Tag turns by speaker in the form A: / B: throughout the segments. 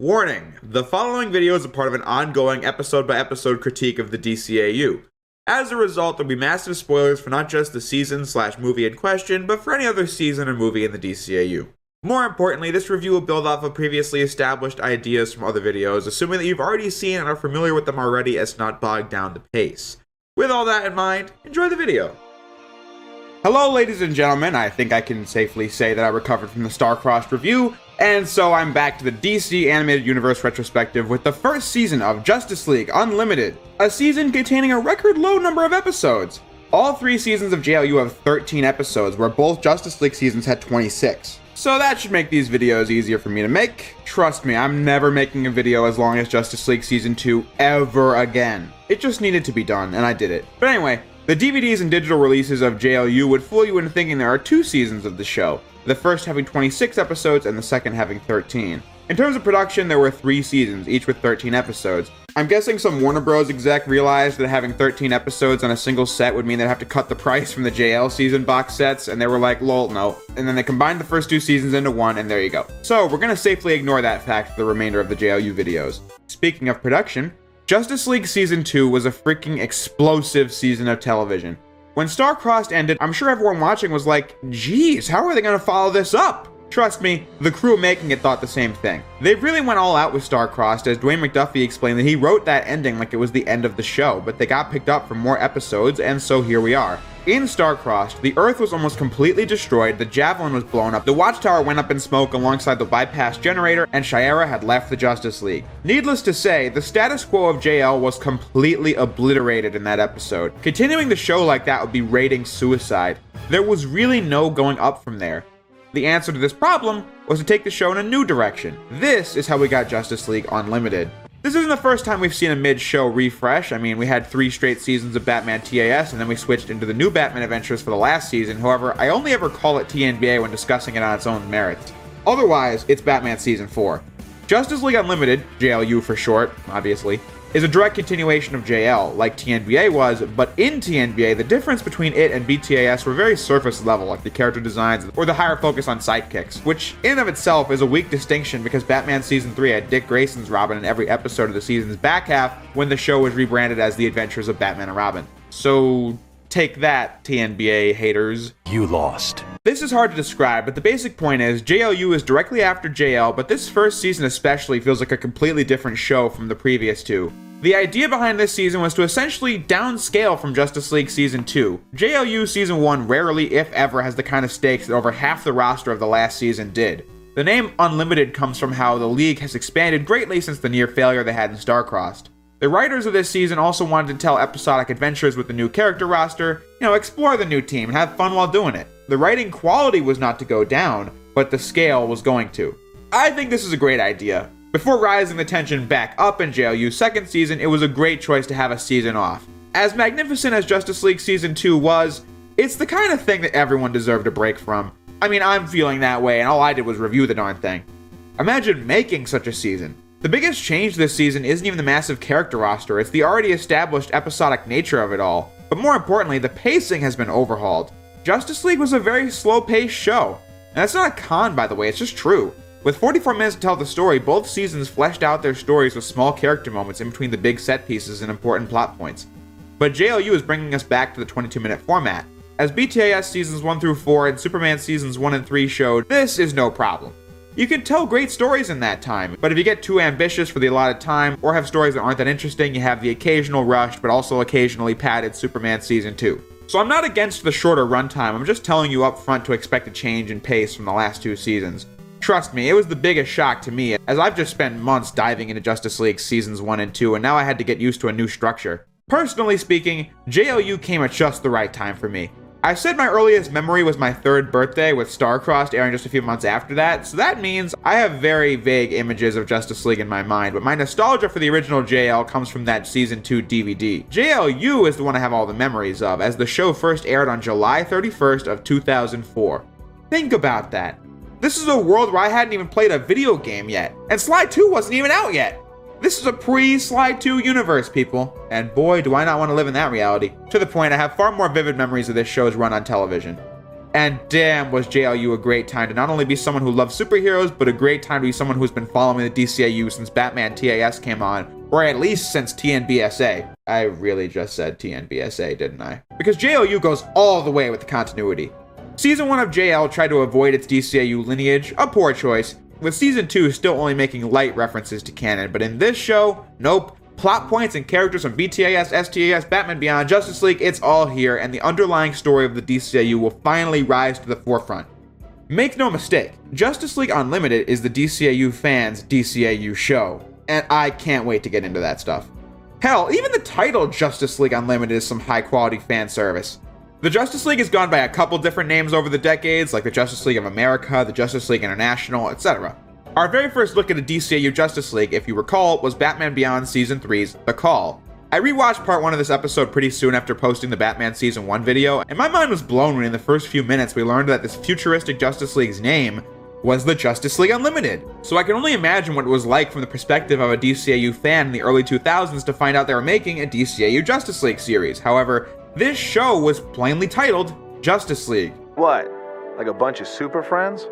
A: Warning: the following video is a part of an ongoing episode-by-episode critique of the DCAU. As a result, there'll be massive spoilers for not just the season/movie in question, but for any other season or movie in the DCAU. More importantly, this review will build off of previously established ideas from other videos, assuming that you've already seen and are familiar with them already as to not bog down the pace. With all that in mind, enjoy the video. Hello ladies and gentlemen, I think I can safely say that I recovered from the star-crossed review, and so I'm back to the DC Animated Universe Retrospective with the first season of Justice League Unlimited, a season containing a record low number of episodes. All three seasons of JLU have 13 episodes, where both Justice League seasons had 26. So that should make these videos easier for me to make. Trust me, I'm never making a video as long as Justice League Season 2 ever again. It just needed to be done, and I did it. But anyway, the DVDs and digital releases of JLU would fool you into thinking there are two seasons of the show, the first having 26 episodes and the second having 13. In terms of production, there were 3 seasons, each with 13 episodes. I'm guessing some Warner Bros. Exec realized that having 13 episodes on a single set would mean they'd have to cut the price from the JL season box sets, and they were like, lol, no. And then they combined the first 2 seasons into one, and there you go. So, we're gonna safely ignore that fact for the remainder of the JLU videos. Speaking of production, Justice League Season 2 was a freaking explosive season of television. When Star-Crossed ended, I'm sure everyone watching was like, geez, how are they gonna follow this up? Trust me, the crew making it thought the same thing. They really went all out with Star-Crossed, as Dwayne McDuffie explained that he wrote that ending like it was the end of the show, but they got picked up for more episodes, and so here we are. In Star-Crossed, the Earth was almost completely destroyed, the Javelin was blown up, the Watchtower went up in smoke alongside the bypass generator, and Shiera had left the Justice League. Needless to say, the status quo of JL was completely obliterated in that episode. Continuing the show like that would be rating suicide. There was really no going up from there. The answer to this problem was to take the show in a new direction. This is how we got Justice League Unlimited. This isn't the first time we've seen a mid-show refresh. I mean, we had 3 straight seasons of Batman TAS, and then we switched into the new Batman adventures for the last season. However, I only ever call it TNBA when discussing it on its own merits. Otherwise, it's Batman Season 4. Justice League Unlimited, JLU for short, obviously, is a direct continuation of JL, like TNBA was, but in TNBA, the difference between it and BTAS were very surface level, like the character designs or the higher focus on sidekicks, which in and of itself is a weak distinction because Batman Season 3 had Dick Grayson's Robin in every episode of the season's back half when the show was rebranded as The Adventures of Batman and Robin. So take that, TNBA haters.
B: You lost.
A: This is hard to describe, but the basic point is JLU is directly after JL, but this first season especially feels like a completely different show from the previous 2. The idea behind this season was to essentially downscale from Justice League Season 2. JLU Season 1 rarely, if ever, has the kind of stakes that over half the roster of the last season did. The name Unlimited comes from how the League has expanded greatly since the near failure they had in Star-Crossed. The writers of this season also wanted to tell episodic adventures with the new character roster, explore the new team and have fun while doing it. The writing quality was not to go down, but the scale was going to. I think this is a great idea. Before rising the tension back up in JLU's second season, it was a great choice to have a season off. As magnificent as Justice League Season 2 was, it's the kind of thing that everyone deserved a break from. I mean, I'm feeling that way, and all I did was review the darn thing. Imagine making such a season. The biggest change this season isn't even the massive character roster, it's the already established episodic nature of it all. But more importantly, the pacing has been overhauled. Justice League was a very slow-paced show. And that's not a con, by the way, it's just true. With 44 minutes to tell the story, both seasons fleshed out their stories with small character moments in between the big set pieces and important plot points. But JLU is bringing us back to the 22-minute format. As BTAS Seasons 1 through 4 and Superman Seasons 1 and 3 showed, this is no problem. You can tell great stories in that time, but if you get too ambitious for the allotted time, or have stories that aren't that interesting, you have the occasional rushed, but also occasionally padded Superman Season 2. So I'm not against the shorter runtime, I'm just telling you up front to expect a change in pace from the last 2 seasons. Trust me, it was the biggest shock to me, as I've just spent months diving into Justice League Seasons 1 and 2, and now I had to get used to a new structure. Personally speaking, JLU came at just the right time for me. I said my earliest memory was my 3rd birthday, with Star-Crossed airing just a few months after that, so that means I have very vague images of Justice League in my mind, but my nostalgia for the original JL comes from that Season 2 DVD. JLU is the one I have all the memories of, as the show first aired on July 31st of 2004. Think about that. This is a world where I hadn't even played a video game yet, and Slide 2 wasn't even out yet. This is a pre-Slide 2 universe, people, and boy do I not want to live in that reality. To the point, I have far more vivid memories of this show's run on television. And damn was JLU a great time to not only be someone who loves superheroes, but a great time to be someone who's been following the DCAU since Batman TAS came on, or at least since TNBSA. I really just said TNBSA, didn't I? Because JLU goes all the way with the continuity. Season 1 of JL tried to avoid its DCAU lineage, a poor choice, with Season 2 still only making light references to canon, but in this show, nope. Plot points and characters from BTAS, STAS, Batman Beyond, Justice League, it's all here, and the underlying story of the DCAU will finally rise to the forefront. Make no mistake, Justice League Unlimited is the DCAU fans' DCAU show, and I can't wait to get into that stuff. Hell, even the title Justice League Unlimited is some high-quality fan service. The Justice League has gone by a couple different names over the decades, like the Justice League of America, the Justice League International, etc. Our very first look at a DCAU Justice League, if you recall, was Batman Beyond Season 3's The Call. I rewatched part 1 of this episode pretty soon after posting the Batman Season 1 video, and my mind was blown when in the first few minutes we learned that this futuristic Justice League's name was the Justice League Unlimited. So I can only imagine what it was like from the perspective of a DCAU fan in the early 2000s to find out they were making a DCAU Justice League series. However, this show was plainly titled Justice League.
B: What? Like a bunch of super friends?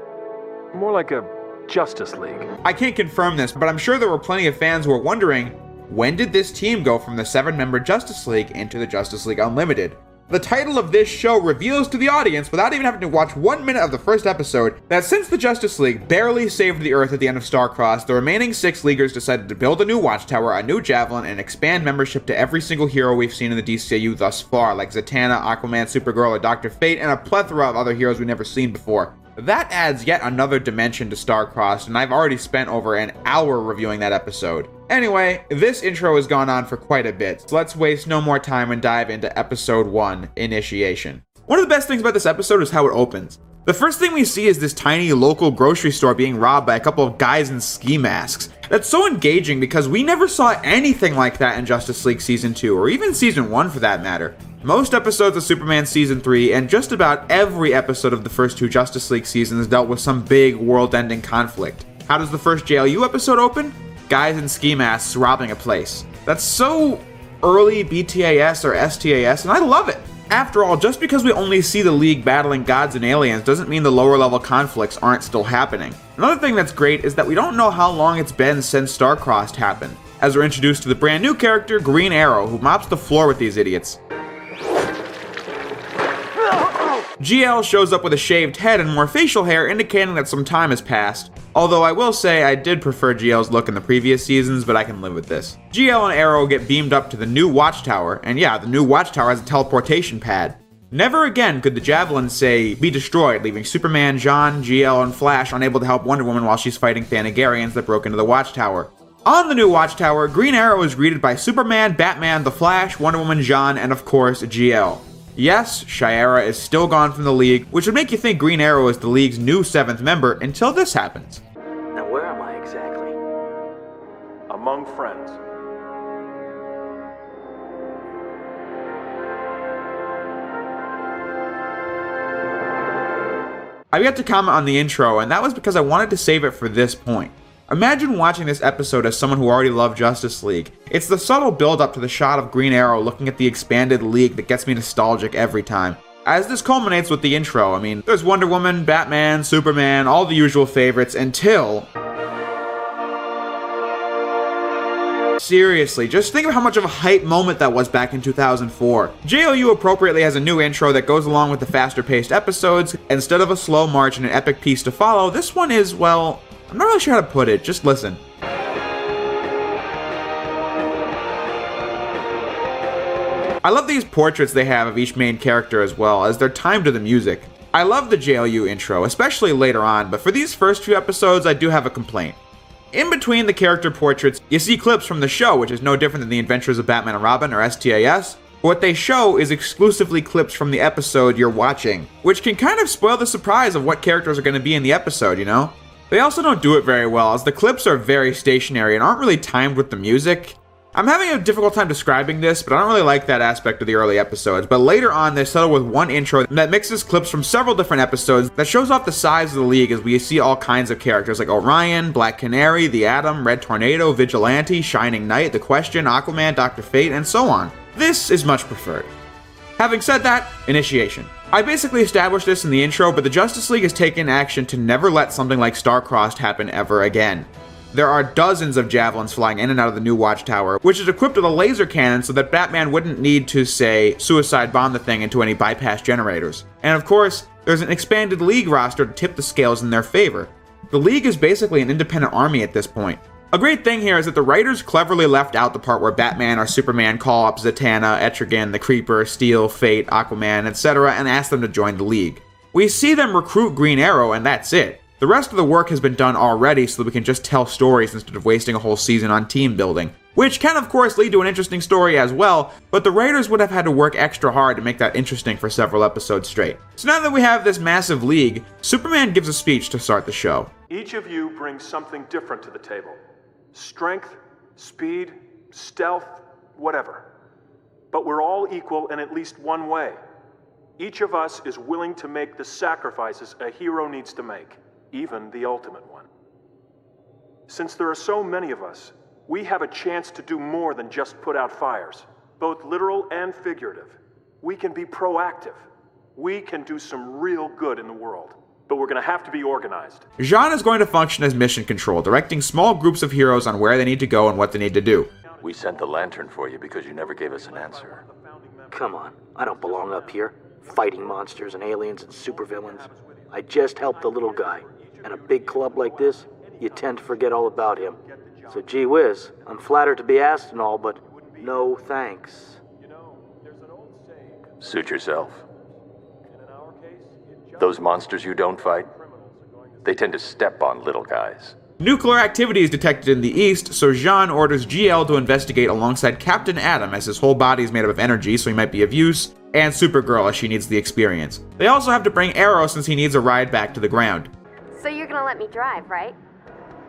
B: More like a Justice League.
A: I can't confirm this, but I'm sure there were plenty of fans who were wondering, when did this team go from the 7-member Justice League into the Justice League Unlimited? The title of this show reveals to the audience, without even having to watch 1 minute of the first episode, that since the Justice League barely saved the Earth at the end of Starcross, the remaining 6 Leaguers decided to build a new Watchtower, a new Javelin, and expand membership to every single hero we've seen in the DCAU thus far, like Zatanna, Aquaman, Supergirl, or Dr. Fate, and a plethora of other heroes we've never seen before. That adds yet another dimension to Starcrossed, and I've already spent over an hour reviewing that episode. Anyway, this intro has gone on for quite a bit, so let's waste no more time and dive into Episode 1, Initiation. One of the best things about this episode is how it opens. The first thing we see is this tiny local grocery store being robbed by a couple of guys in ski masks. That's so engaging because we never saw anything like that in Justice League Season 2, or even Season 1 for that matter. Most episodes of Superman Season 3, and just about every episode of the first 2 Justice League seasons dealt with some big world-ending conflict. How does the first JLU episode open? Guys in ski masks robbing a place. That's so early BTAS or STAS, and I love it. After all, just because we only see the League battling gods and aliens doesn't mean the lower level conflicts aren't still happening. Another thing that's great is that we don't know how long it's been since Starcrossed happened, as we're introduced to the brand new character, Green Arrow, who mops the floor with these idiots. GL shows up with a shaved head and more facial hair, indicating that some time has passed. Although I will say I did prefer GL's look in the previous seasons, but I can live with this. GL and Arrow get beamed up to the new Watchtower, and yeah, the new Watchtower has a teleportation pad. Never again could the Javelin, say, be destroyed, leaving Superman, John, GL, and Flash unable to help Wonder Woman while she's fighting Thanagarians that broke into the Watchtower. On the new Watchtower, Green Arrow is greeted by Superman, Batman, the Flash, Wonder Woman, John, and of course, GL. Yes, Shiera is still gone from the League, which would make you think Green Arrow is the League's new 7th member until this happens.
B: Now where am I exactly? Among friends.
A: I've yet to comment on the intro, and that was because I wanted to save it for this point. Imagine watching this episode as someone who already loved Justice League. It's the subtle build-up to the shot of Green Arrow looking at the expanded League that gets me nostalgic every time. As this culminates with the intro, I mean, there's Wonder Woman, Batman, Superman, all the usual favorites, until... Seriously, just think of how much of a hype moment that was back in 2004. JLU appropriately has a new intro that goes along with the faster-paced episodes. Instead of a slow march and an epic piece to follow, this one is, well... I'm not really sure how to put it, just listen. I love these portraits they have of each main character as well, as they're timed to the music. I love the JLU intro, especially later on, but for these first few episodes I do have a complaint. In between the character portraits, you see clips from the show, which is no different than the Adventures of Batman and Robin, or STAS. What they show is exclusively clips from the episode you're watching, which can kind of spoil the surprise of what characters are going to be in the episode, you know? They also don't do it very well, as the clips are very stationary and aren't really timed with the music. I'm having a difficult time describing this, but I don't really like that aspect of the early episodes, but later on they settle with one intro that mixes clips from several different episodes that shows off the size of the League as we see all kinds of characters like Orion, Black Canary, the Atom, Red Tornado, Vigilante, Shining Knight, The Question, Aquaman, Dr. Fate, and so on. This is much preferred. Having said that, Initiation. I basically established this in the intro, but the Justice League has taken action to never let something like Star-Crossed happen ever again. There are dozens of javelins flying in and out of the new Watchtower, which is equipped with a laser cannon so that Batman wouldn't need to, say, suicide bomb the thing into any bypass generators. And of course, there's an expanded League roster to tip the scales in their favor. The League is basically an independent army at this point. A great thing here is that the writers cleverly left out the part where Batman or Superman call up Zatanna, Etrigan, the Creeper, Steel, Fate, Aquaman, etc. and ask them to join the League. We see them recruit Green Arrow and that's it. The rest of the work has been done already so that we can just tell stories instead of wasting a whole season on team building. Which can of course lead to an interesting story as well, but the writers would have had to work extra hard to make that interesting for several episodes straight. So now that we have this massive league, Superman gives a speech to start the show.
C: Each of you brings something different to the table. Strength, speed, stealth, whatever. But we're all equal in at least one way. Each of us is willing to make the sacrifices a hero needs to make. Even the ultimate one. Since there are so many of us, we have a chance to do more than just put out fires, both literal and figurative. We can be proactive. We can do some real good in the world, but we're gonna have to be organized.
A: Jean is going to function as mission control, directing small groups of heroes on where they need to go and what they need to do.
D: We sent the lantern for you because you never gave us an answer.
E: Come on, I don't belong up here, fighting monsters and aliens and supervillains. I just helped the little guy. And a big club like this, you tend to forget all about him. So gee whiz, I'm flattered to be asked and all, but no thanks.
D: Suit yourself. Those monsters you don't fight, they tend to step on little guys.
A: Nuclear activity is detected in the east, so Jean orders GL to investigate alongside Captain Atom, as his whole body is made up of energy, so he might be of use, and Supergirl, as she needs the experience. They also have to bring Arrow since he needs a ride back to the ground.
F: So you're gonna let me drive, right?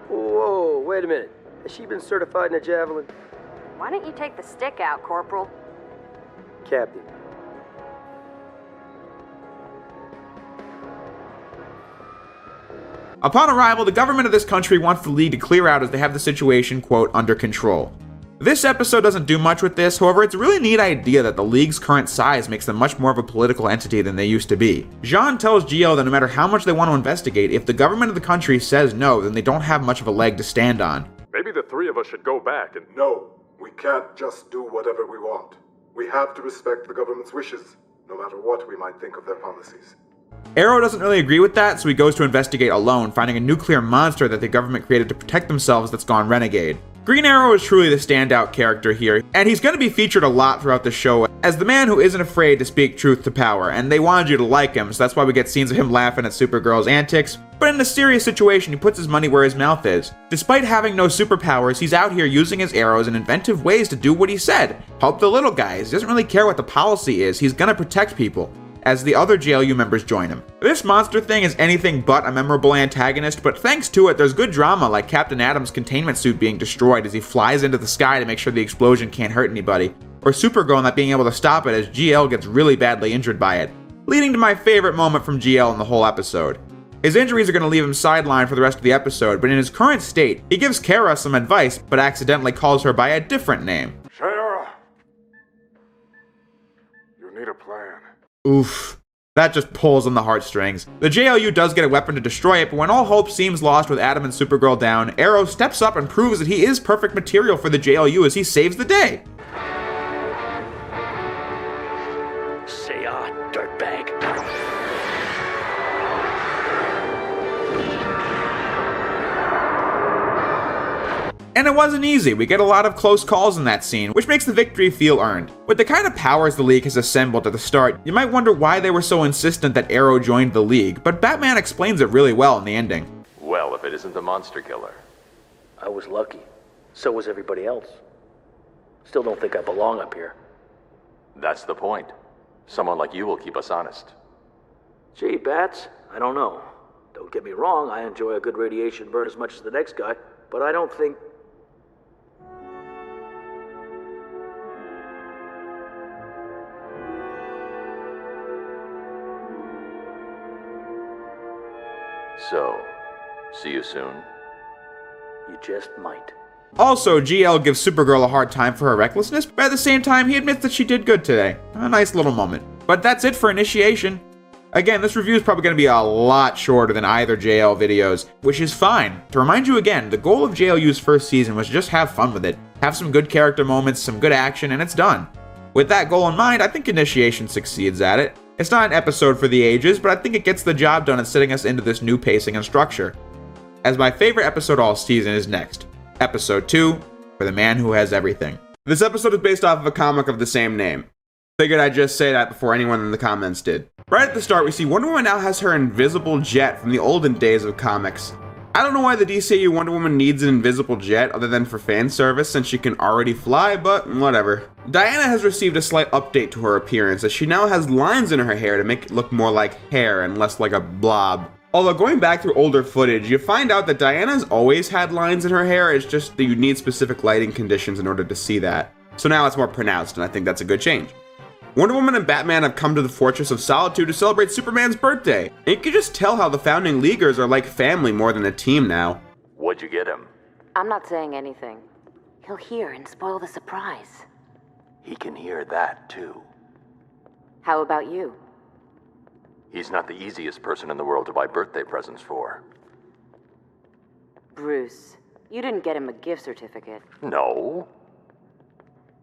G: Whoa, wait a minute. Has she been certified in a javelin?
F: Why don't you take the stick out, Corporal?
G: Captain.
A: Upon arrival, the government of this country wants the League to clear out as they have the situation, quote, under control. This episode doesn't do much with this, however it's a really neat idea that the League's current size makes them much more of a political entity than they used to be. Jean tells GL that no matter how much they want to investigate, if the government of the country says no, then they don't have much of a leg to stand on.
C: Maybe the three of us should go back and...
H: No, we can't just do whatever we want. We have to respect the government's wishes, no matter what we might think of their policies.
A: Arrow doesn't really agree with that, so he goes to investigate alone, finding a nuclear monster that the government created to protect themselves that's gone renegade. Green Arrow is truly the standout character here, and he's going to be featured a lot throughout the show as the man who isn't afraid to speak truth to power, and they wanted you to like him, so that's why we get scenes of him laughing at Supergirl's antics, but in a serious situation he puts his money where his mouth is. Despite having no superpowers, he's out here using his arrows in inventive ways to do what he said, help the little guys. He doesn't really care what the policy is, he's gonna protect people, as the other JLU members join him. This monster thing is anything but a memorable antagonist, but thanks to it, there's good drama like Captain Atom's containment suit being destroyed as he flies into the sky to make sure the explosion can't hurt anybody, or Supergirl not being able to stop it as GL gets really badly injured by it, leading to my favorite moment from GL in the whole episode. His injuries are going to leave him sidelined for the rest of the episode, but in his current state, he gives Kara some advice, but accidentally calls her by a different name.
H: Shayara! You need a plan.
A: Oof. That just pulls on the heartstrings. The JLU does get a weapon to destroy it, but when all hope seems lost with Atom and Supergirl down, Arrow steps up and proves that he is perfect material for the JLU as he saves the day.
E: Say dirtbag.
A: And it wasn't easy. We get a lot of close calls in that scene, which makes the victory feel earned. With the kind of powers the League has assembled at the start, you might wonder why they were so insistent that Arrow joined the League, but Batman explains it really well in the ending.
D: Well, if it isn't the monster killer.
E: I was lucky. So was everybody else. Still don't think I belong up here.
D: That's the point. Someone like you will keep us honest.
E: Gee, Bats, I don't know. Don't get me wrong, I enjoy a good radiation burn as much as the next guy, but I don't think...
D: So, see you soon.
E: You just might.
A: Also, GL gives Supergirl a hard time for her recklessness, but at the same time, he admits that she did good today. A nice little moment. But that's it for Initiation. Again, this review is probably going to be a lot shorter than either JL videos, which is fine. To remind you again, the goal of JLU's first season was to just have fun with it, have some good character moments, some good action, and it's done. With that goal in mind, I think Initiation succeeds at it. It's not an episode for the ages, but I think it gets the job done at setting us into this new pacing and structure. As my favorite episode all season is next, Episode 2, For the Man Who Has Everything. This episode is based off of a comic of the same name. Figured I'd just say that before anyone in the comments did. Right at the start, we see Wonder Woman now has her invisible jet from the olden days of comics. I don't know why the DCAU Wonder Woman needs an invisible jet other than for fan service since she can already fly, but whatever. Diana has received a slight update to her appearance as she now has lines in her hair to make it look more like hair and less like a blob. Although going back through older footage, you find out that Diana's always had lines in her hair, it's just that you need specific lighting conditions in order to see that. So now it's more pronounced, and I think that's a good change. Wonder Woman and Batman have come to the Fortress of Solitude to celebrate Superman's birthday. And you can just tell how the founding Leaguers are like family more than a team now.
D: What'd you get him?
F: I'm not saying anything. He'll hear and spoil the surprise.
D: He can hear that, too.
F: How about you?
D: He's not the easiest person in the world to buy birthday presents for.
F: Bruce, you didn't get him a gift certificate.
D: No.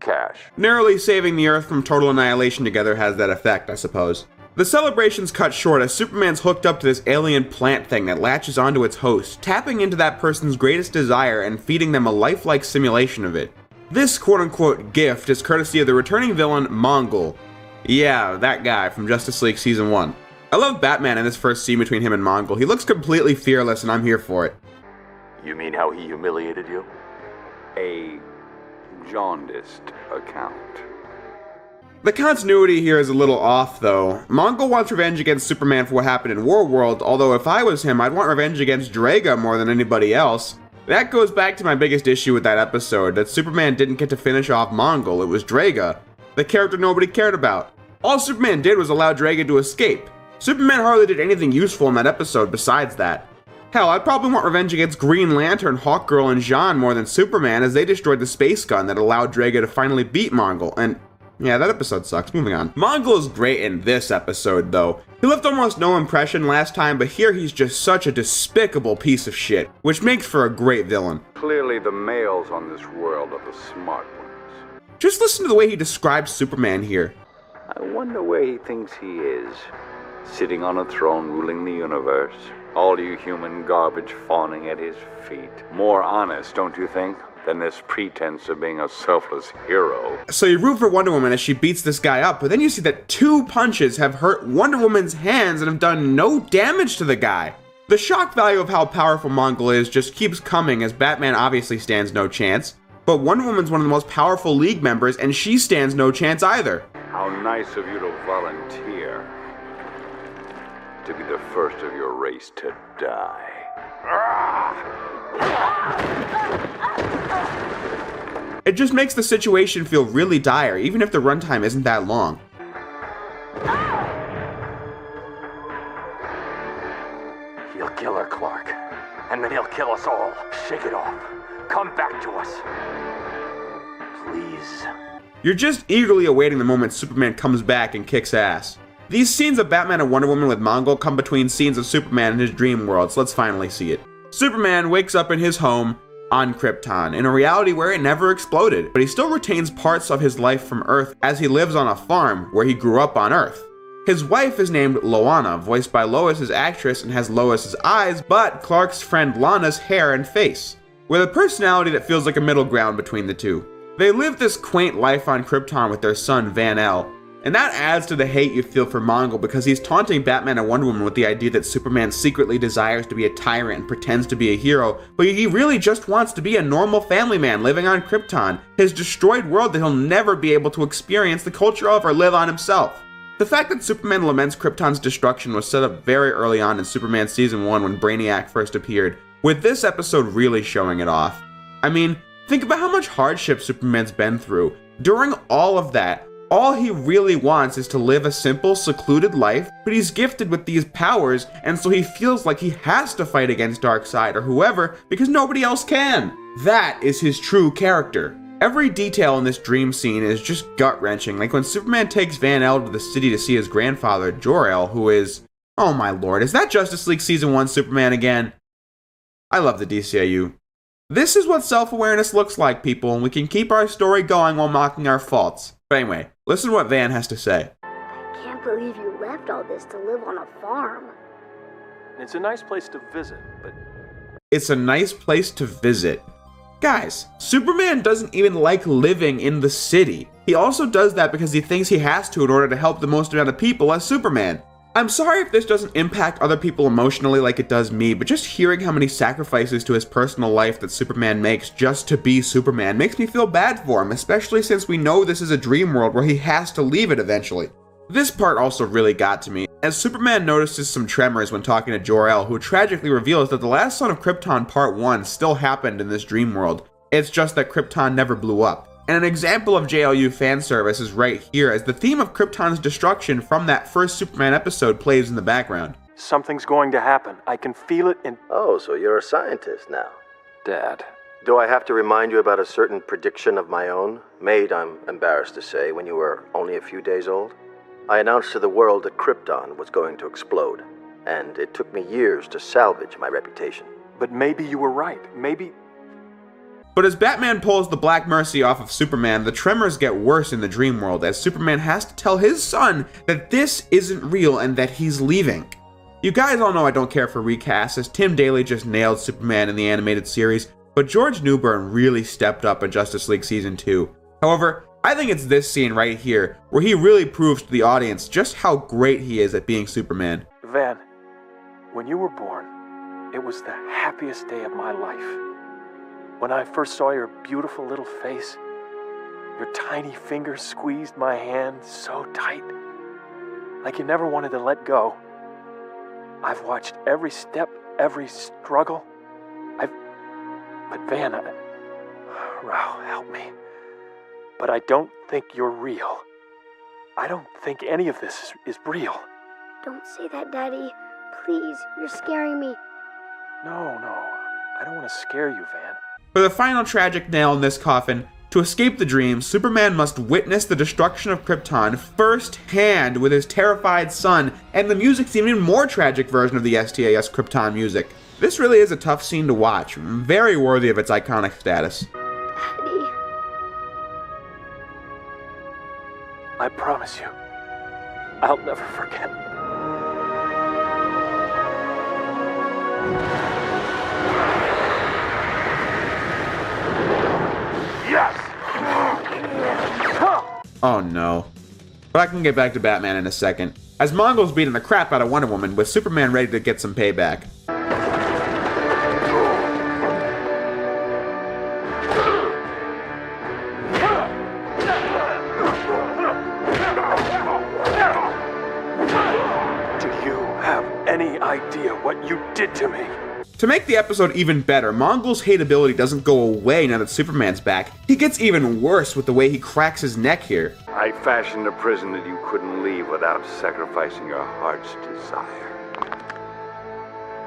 D: Cash.
A: Narrowly saving the Earth from total annihilation together has that effect, I suppose. The celebration's cut short as Superman's hooked up to this alien plant thing that latches onto its host, tapping into that person's greatest desire and feeding them a lifelike simulation of it. This quote-unquote gift is courtesy of the returning villain, Mongol. Yeah, that guy from Justice League Season 1. I love Batman in this first scene between him and Mongol. He looks completely fearless and I'm here for it.
D: You mean how he humiliated you?
I: A jaundiced account.
A: The continuity here is a little off though. Mongol wants revenge against Superman for what happened in Warworld, although if I was him, I'd want revenge against Draga more than anybody else. That goes back to my biggest issue with that episode, that Superman didn't get to finish off Mongol, it was Draga, the character nobody cared about. All Superman did was allow Draga to escape. Superman hardly did anything useful in that episode besides that. Hell, I'd probably want revenge against Green Lantern, Hawkgirl, and Jean more than Superman as they destroyed the space gun that allowed Draga to finally beat Mongol, and yeah, that episode sucks. Moving on. Mongol is great in this episode, though. He left almost no impression last time, but here he's just such a despicable piece of shit, which makes for a great villain.
I: Clearly the males on this world are the smart ones.
A: Just listen to the way he describes Superman here.
I: I wonder where he thinks he is. Sitting on a throne ruling the universe. All you human garbage fawning at his feet. More honest, don't you think, than this pretense of being a selfless hero?
A: So you root for Wonder Woman as she beats this guy up, but then you see that 2 punches have hurt Wonder Woman's hands and have done no damage to the guy. The shock value of how powerful Mongol is just keeps coming as Batman obviously stands no chance, but Wonder Woman's one of the most powerful League members and she stands no chance either.
I: How nice of you to volunteer. To be the first of your race to die.
A: It just makes the situation feel really dire, even if the runtime isn't that long.
D: He'll kill her, Clark. And then he'll kill us all. Shake it off. Come back to us. Please.
A: You're just eagerly awaiting the moment Superman comes back and kicks ass. These scenes of Batman and Wonder Woman with Mongol come between scenes of Superman in his dream world, so let's finally see it. Superman wakes up in his home on Krypton, in a reality where it never exploded, but he still retains parts of his life from Earth as he lives on a farm where he grew up on Earth. His wife is named Loana, voiced by Lois's actress and has Lois's eyes, but Clark's friend Lana's hair and face, with a personality that feels like a middle ground between the two. They live this quaint life on Krypton with their son Van-El, and that adds to the hate you feel for Mongol because he's taunting Batman and Wonder Woman with the idea that Superman secretly desires to be a tyrant and pretends to be a hero, but he really just wants to be a normal family man living on Krypton, his destroyed world that he'll never be able to experience the culture of or live on himself. The fact that Superman laments Krypton's destruction was set up very early on in Superman Season 1 when Brainiac first appeared, with this episode really showing it off. I mean, think about how much hardship Superman's been through. During all of that, all he really wants is to live a simple, secluded life, but he's gifted with these powers, and so he feels like he has to fight against Darkseid or whoever because nobody else can. That is his true character. Every detail in this dream scene is just gut-wrenching, like when Superman takes Van-El to the city to see his grandfather, Jor-El, who is... Oh my lord, is that Justice League Season 1 Superman again? I love the DCAU. This is what self-awareness looks like, people, and we can keep our story going while mocking our faults. But anyway, listen to what Van has to say.
J: I can't believe you left all this to live on a farm.
C: It's a nice place to visit, but...
A: It's a nice place to visit. Guys, Superman doesn't even like living in the city. He also does that because he thinks he has to in order to help the most amount of people as Superman. I'm sorry if this doesn't impact other people emotionally like it does me, but just hearing how many sacrifices to his personal life that Superman makes just to be Superman makes me feel bad for him, especially since we know this is a dream world where he has to leave it eventually. This part also really got to me, as Superman notices some tremors when talking to Jor-El, who tragically reveals that the last Son of Krypton Part 1 still happened in this dream world. It's just that Krypton never blew up. And an example of JLU fan service is right here, as the theme of Krypton's destruction from that first Superman episode plays in the background.
C: Something's going to happen. I can feel it in...
G: Oh, so you're a scientist now.
C: Dad.
G: Do I have to remind you about a certain prediction of my own, made, I'm embarrassed to say, when you were only a few days old? I announced to the world that Krypton was going to explode, and it took me years to salvage my reputation.
C: But maybe you were right. Maybe...
A: But as Batman pulls the Black Mercy off of Superman, the tremors get worse in the dream world, as Superman has to tell his son that this isn't real and that he's leaving. You guys all know I don't care for recasts, as Tim Daly just nailed Superman in the animated series, but George Newbern really stepped up in Justice League Season 2. However, I think it's this scene right here, where he really proves to the audience just how great he is at being Superman.
C: Van, when you were born, it was the happiest day of my life. When I first saw your beautiful little face, your tiny fingers squeezed my hand so tight, like you never wanted to let go. I've watched every step, every struggle. But Van, Rao, help me. But I don't think you're real. I don't think any of this is real.
J: Don't say that, Daddy. Please, you're scaring me.
C: No, I don't want to scare you, Van.
A: For the final tragic nail in this coffin, to escape the dream, Superman must witness the destruction of Krypton firsthand with his terrified son, and the music's an even more tragic version of the STAS Krypton music. This really is a tough scene to watch, very worthy of its iconic status.
J: Daddy.
C: I promise you, I'll never forget. Yes!
A: Oh no. But I can get back to Batman in a second, as Mongo's beating the crap out of Wonder Woman with Superman ready to get some payback.
C: Do you have any idea what you did to me?
A: To make the episode even better, Mongol's hateability doesn't go away now that Superman's back. He gets even worse with the way he cracks his neck here.
I: I fashioned a prison that you couldn't leave without sacrificing your heart's desire.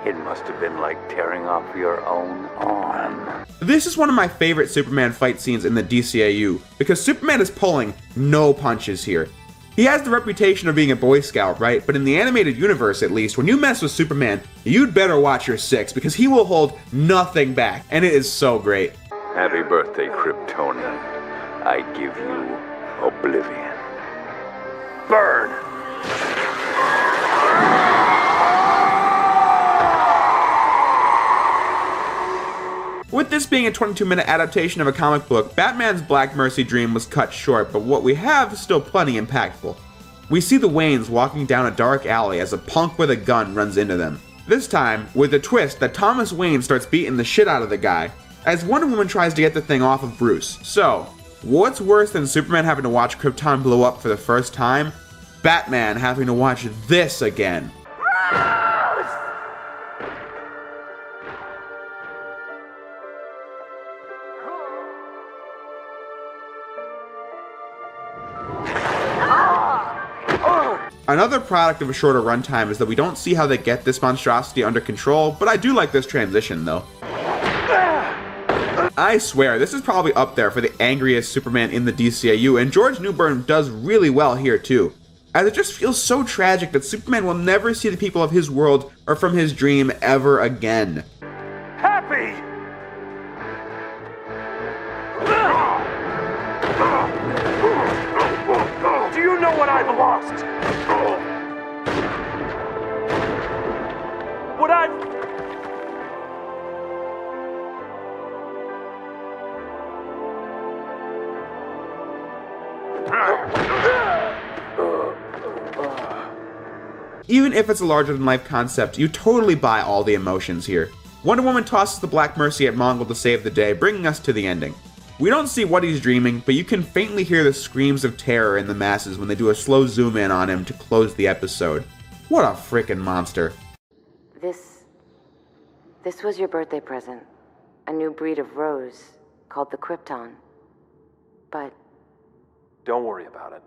I: It must have been like tearing off your own arm.
A: This is one of my favorite Superman fight scenes in the DCAU, because Superman is pulling no punches here. He has the reputation of being a Boy Scout, right? But in the animated universe, at least, when you mess with Superman, you'd better watch your six, because he will hold nothing back, and it is so great.
I: Happy birthday, Kryptonian. I give you oblivion.
C: Burn!
A: With this being a 22-minute adaptation of a comic book, Batman's Black Mercy dream was cut short, but what we have is still plenty impactful. We see the Waynes walking down a dark alley as a punk with a gun runs into them. This time, with a twist that Thomas Wayne starts beating the shit out of the guy, as Wonder Woman tries to get the thing off of Bruce. So, what's worse than Superman having to watch Krypton blow up for the first time? Batman having to watch this again. Another product of a shorter runtime is that we don't see how they get this monstrosity under control, but I do like this transition though. I swear, this is probably up there for the angriest Superman in the DCAU, and George Newbern does really well here too, as it just feels so tragic that Superman will never see the people of his world or from his dream ever again.
D: Happy! Do you know what I've lost? What I've...
A: Even if it's a larger-than-life concept, you totally buy all the emotions here. Wonder Woman tosses the Black Mercy at Mongol to save the day, bringing us to the ending. We don't see what he's dreaming, but you can faintly hear the screams of terror in the masses when they do a slow zoom in on him to close the episode. What a frickin' monster.
F: This was your birthday present. A new breed of rose called the Krypton. But...
C: Don't worry about it.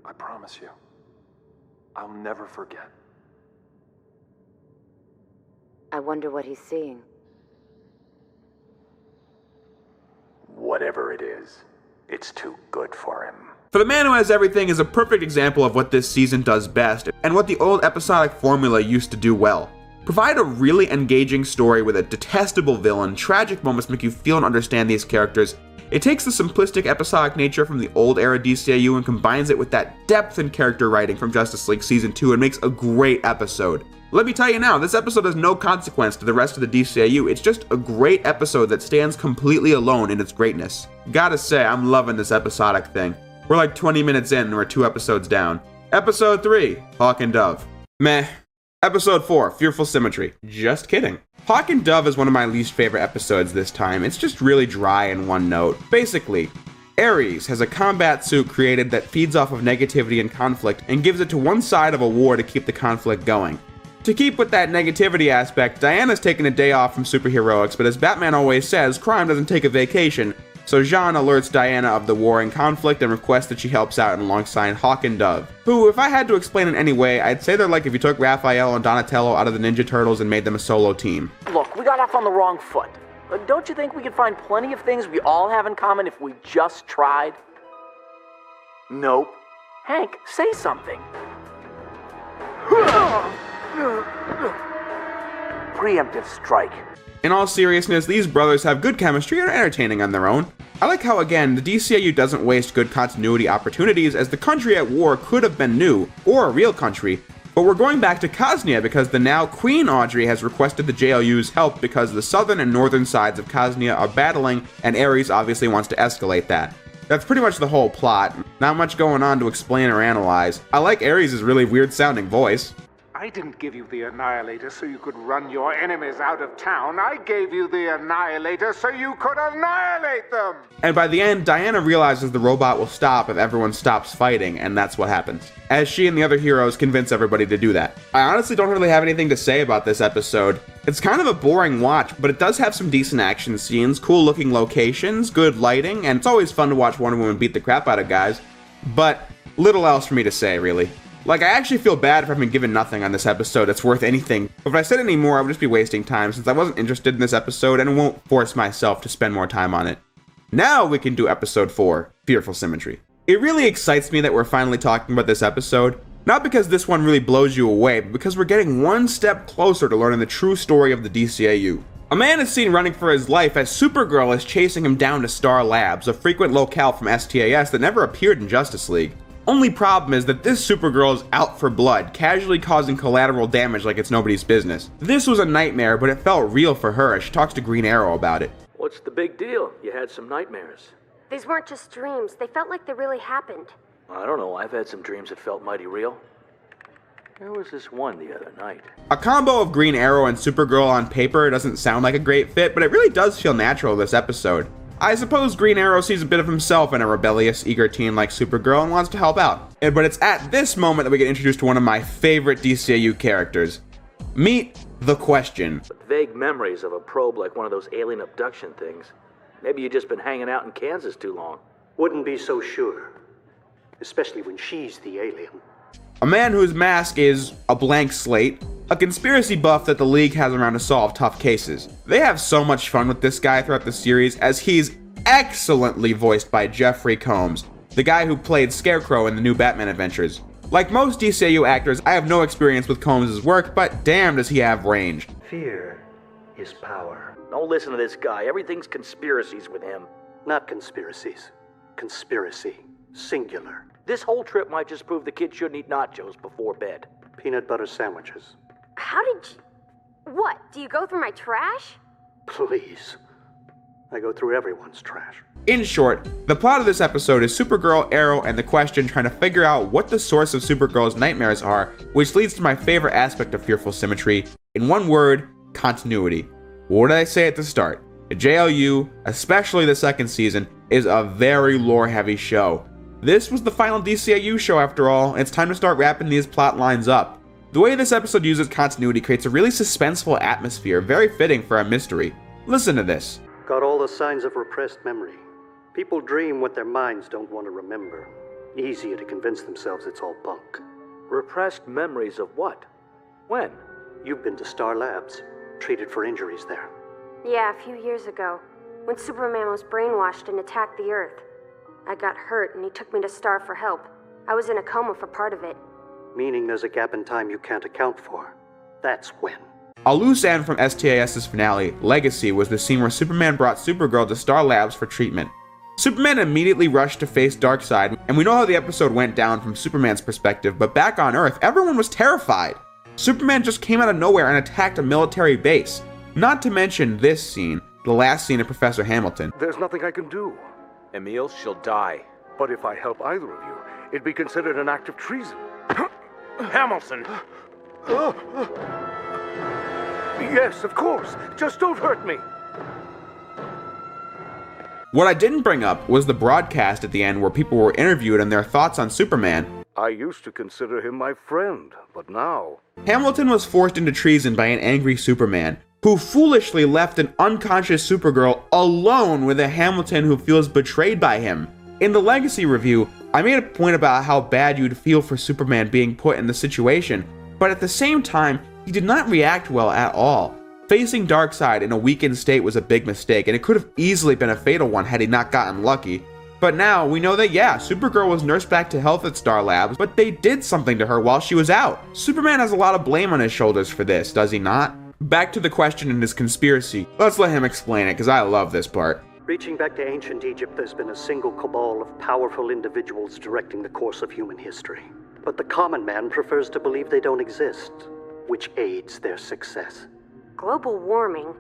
C: I promise you, I'll never forget.
F: I wonder what he's seeing.
D: Whatever it is, it's too good for him.
A: For the Man Who Has Everything is a perfect example of what this season does best, and what the old episodic formula used to do well. Provide a really engaging story with a detestable villain, tragic moments make you feel and understand these characters. It takes the simplistic episodic nature from the old era DCAU and combines it with that depth and character writing from Justice League Season 2 and makes a great episode. Let me tell you now, this episode has no consequence to the rest of the DCAU, it's just a great episode that stands completely alone in its greatness. Gotta say, I'm loving this episodic thing. We're like 20 minutes in and we're 2 episodes down. Episode 3, Hawk and Dove. Meh. Episode 4, Fearful Symmetry. Just kidding. Hawk and Dove is one of my least favorite episodes this time. It's just really dry in one note. Basically, Ares has a combat suit created that feeds off of negativity and conflict and gives it to one side of a war to keep the conflict going. To keep with that negativity aspect, Diana's taken a day off from superheroics, but as Batman always says, crime doesn't take a vacation, so Jean alerts Diana of the war and conflict and requests that she helps out alongside Hawk and Dove, who, if I had to explain in any way, I'd say they're like if you took Raphael and Donatello out of the Ninja Turtles and made them a solo team.
E: Look, we got off on the wrong foot. But don't you think we could find plenty of things we all have in common if we just tried? Nope. Hank, say something. Preemptive strike.
A: In all seriousness, these brothers have good chemistry and are entertaining on their own. I like how, again, the DCAU doesn't waste good continuity opportunities, as the country at war could have been new, or a real country, but we're going back to Kosnia because the now Queen Audrey has requested the JLU's help because the southern and northern sides of Kosnia are battling, and Ares obviously wants to escalate that. That's pretty much the whole plot, not much going on to explain or analyze. I like Ares' really weird sounding voice.
K: I didn't give you the Annihilator so you could run your enemies out of town. I gave you the Annihilator so you could annihilate them!
A: And by the end, Diana realizes the robot will stop if everyone stops fighting, and that's what happens, as she and the other heroes convince everybody to do that. I honestly don't really have anything to say about this episode. It's kind of a boring watch, but it does have some decent action scenes, cool looking locations, good lighting, and it's always fun to watch Wonder Woman beat the crap out of guys. But little else for me to say, really. Like, I actually feel bad if I've been given nothing on this episode that's worth anything, but if I said any more, I would just be wasting time since I wasn't interested in this episode and won't force myself to spend more time on it. Now we can do episode 4, Fearful Symmetry. It really excites me that we're finally talking about this episode, not because this one really blows you away, but because we're getting one step closer to learning the true story of the DCAU. A man is seen running for his life as Supergirl is chasing him down to Star Labs, a frequent locale from STAS that never appeared in Justice League. Only problem is that this Supergirl is out for blood, casually causing collateral damage like it's nobody's business. This was a nightmare, but it felt real for her as she talks to Green Arrow about it.
E: What's the big deal? You had some nightmares.
J: These weren't just dreams. They felt like they really happened.
E: I don't know, I've had some dreams that felt mighty real. There was this one the other night.
A: A combo of Green Arrow and Supergirl on paper doesn't sound like a great fit, but it really does feel natural this episode. I suppose Green Arrow sees a bit of himself in a rebellious, eager teen like Supergirl and wants to help out. But it's at this moment that we get introduced to one of my favorite DCAU characters. Meet the Question.
E: Vague memories of a probe like one of those alien abduction things. Maybe you've just been hanging out in Kansas too long.
L: Wouldn't be so sure. Especially when she's the alien.
A: a man whose mask is a blank slate, a conspiracy buff that the League has around to solve tough cases. They have so much fun with this guy throughout the series, as he's excellently voiced by Jeffrey Combs, the guy who played Scarecrow in the new Batman adventures. Like most DCAU actors, I have no experience with Combs' work, but damn does he have range.
E: Fear is power. Don't listen to this guy. Everything's conspiracies with him.
L: Not conspiracies. Conspiracy. Singular.
E: This whole trip might just prove the kid shouldn't eat nachos before bed.
L: Peanut butter sandwiches.
J: How did you... What? Do you go through my trash?
L: Please. I go through everyone's trash.
A: In short, the plot of this episode is Supergirl, Arrow, and the Question trying to figure out what the source of Supergirl's nightmares are, which leads to my favorite aspect of Fearful Symmetry. In one word, continuity. What did I say at the start? The JLU, especially the second season, is a very lore-heavy show. This was the final DCAU show after all, and it's time to start wrapping these plot lines up. The way this episode uses continuity creates a really suspenseful atmosphere, very fitting for a mystery. Listen to this.
L: Got all the signs of repressed memory. People dream what their minds don't want to remember. Easier to convince themselves it's all bunk.
E: Repressed memories of what? When?
L: You've been to Star Labs, treated for injuries there.
J: Yeah, a few years ago, when Superman was brainwashed and attacked the Earth. I got hurt and he took me to Star for help. I was in a coma for part of it.
L: Meaning there's a gap in time you can't account for. That's when.
A: A loose end from STAS's finale, Legacy, was the scene where Superman brought Supergirl to Star Labs for treatment. Superman immediately rushed to face Darkseid, and we know how the episode went down from Superman's perspective, but back on Earth, everyone was terrified. Superman just came out of nowhere and attacked a military base. Not to mention this scene, the last scene of Professor Hamilton.
M: There's nothing I can do.
N: Emil, she'll die.
M: But if I help either of you, it'd be considered an act of treason.
N: Hamilton!
M: Yes, of course. Just don't hurt me.
A: What I didn't bring up was the broadcast at the end where people were interviewed and their thoughts on Superman.
M: I used to consider him my friend, but now...
A: Hamilton was forced into treason by an angry Superman, who foolishly left an unconscious Supergirl alone with a Hamilton who feels betrayed by him. In the Legacy review, I made a point about how bad you'd feel for Superman being put in the situation, but at the same time, he did not react well at all. Facing Darkseid in a weakened state was a big mistake, and it could have easily been a fatal one had he not gotten lucky. But now, we know that yeah, Supergirl was nursed back to health at Star Labs, but they did something to her while she was out. Superman has a lot of blame on his shoulders for this, does he not? Back to the Question and his conspiracy. Let's let him explain it, because I love this part.
L: Reaching back to ancient Egypt, there's been a single cabal of powerful individuals directing the course of human history. But the common man prefers to believe they don't exist, which aids their success.
J: Global warming,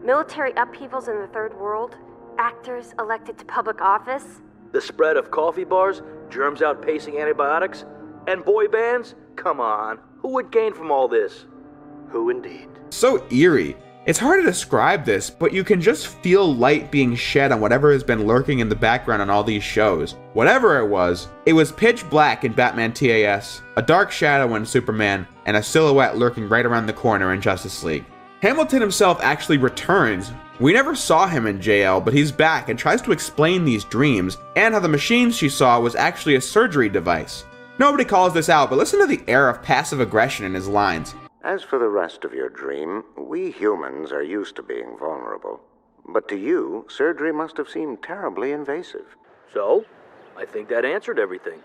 J: military upheavals in the Third World, actors elected to public office.
E: The spread of coffee bars, germs outpacing antibiotics, and boy bands? Come on, who would gain from all this?
L: Who indeed?
A: So eerie. It's hard to describe this, but you can just feel light being shed on whatever has been lurking in the background on all these shows. Whatever it was pitch black in Batman TAS, a dark shadow in Superman, and a silhouette lurking right around the corner in Justice League. Hamilton himself actually returns. We never saw him in JL, but he's back and tries to explain these dreams, and how the machine she saw was actually a surgery device. Nobody calls this out, but listen to the air of passive aggression in his lines.
O: As for the rest of your dream, we humans are used to being vulnerable. But to you, surgery must have seemed terribly invasive.
E: So, I think that answered everything.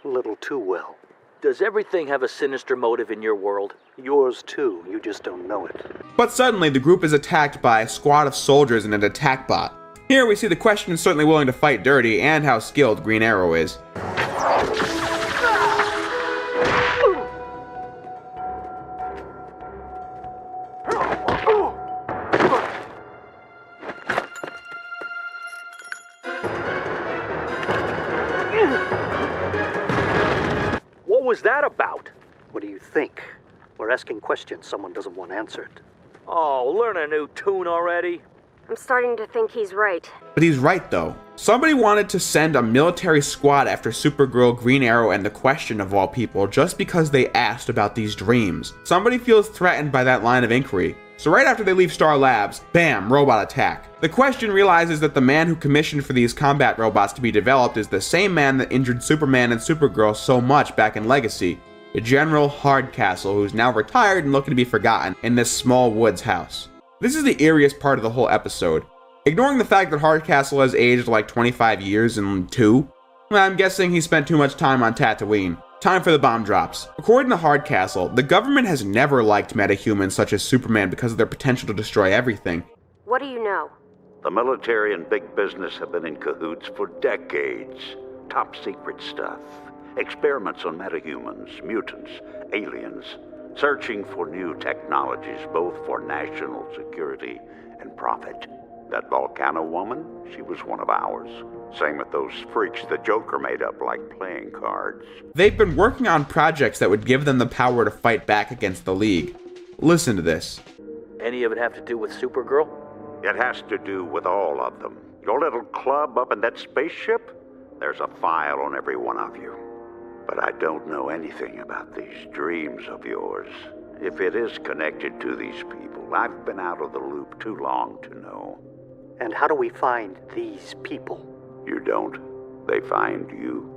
L: A little too well.
E: Does everything have a sinister motive in your world?
L: Yours too, you just don't know it.
A: But suddenly, the group is attacked by a squad of soldiers and an attack bot. Here we see the Question is certainly willing to fight dirty, and how skilled Green Arrow is.
E: What was that about?
L: What do you think? We're asking questions someone doesn't want answered.
E: Oh, learn a new tune already.
J: I'm starting to think he's right.
A: But he's right though. Somebody wanted to send a military squad after Supergirl, Green Arrow, and the Question of all people just because they asked about these dreams. Somebody feels threatened by that line of inquiry. So right after they leave Star Labs, bam, robot attack. The Question realizes that the man who commissioned for these combat robots to be developed is the same man that injured Superman and Supergirl so much back in Legacy. General Hardcastle, who's now retired and looking to be forgotten in this small woods house. This is the eeriest part of the whole episode. Ignoring the fact that Hardcastle has aged like 25 years and 2, I'm guessing he spent too much time on Tatooine. Time for the bomb drops. According to Hardcastle, the government has never liked metahumans such as Superman because of their potential to destroy everything.
J: What do you know?
O: The military and big business have been in cahoots for decades. Top secret stuff. Experiments on metahumans, mutants, aliens. Searching for new technologies, both for national security and profit. That Volcano woman, she was one of ours. Same with those freaks the Joker made up like playing cards.
A: They've been working on projects that would give them the power to fight back against the League. Listen to this.
E: Any of it have to do with Supergirl?
O: It has to do with all of them. Your little club up in that spaceship? There's a file on every one of you. But I don't know anything about these dreams of yours. If it is connected to these people, I've been out of the loop too long to know.
L: And how do we find these people?
O: You don't. They find you.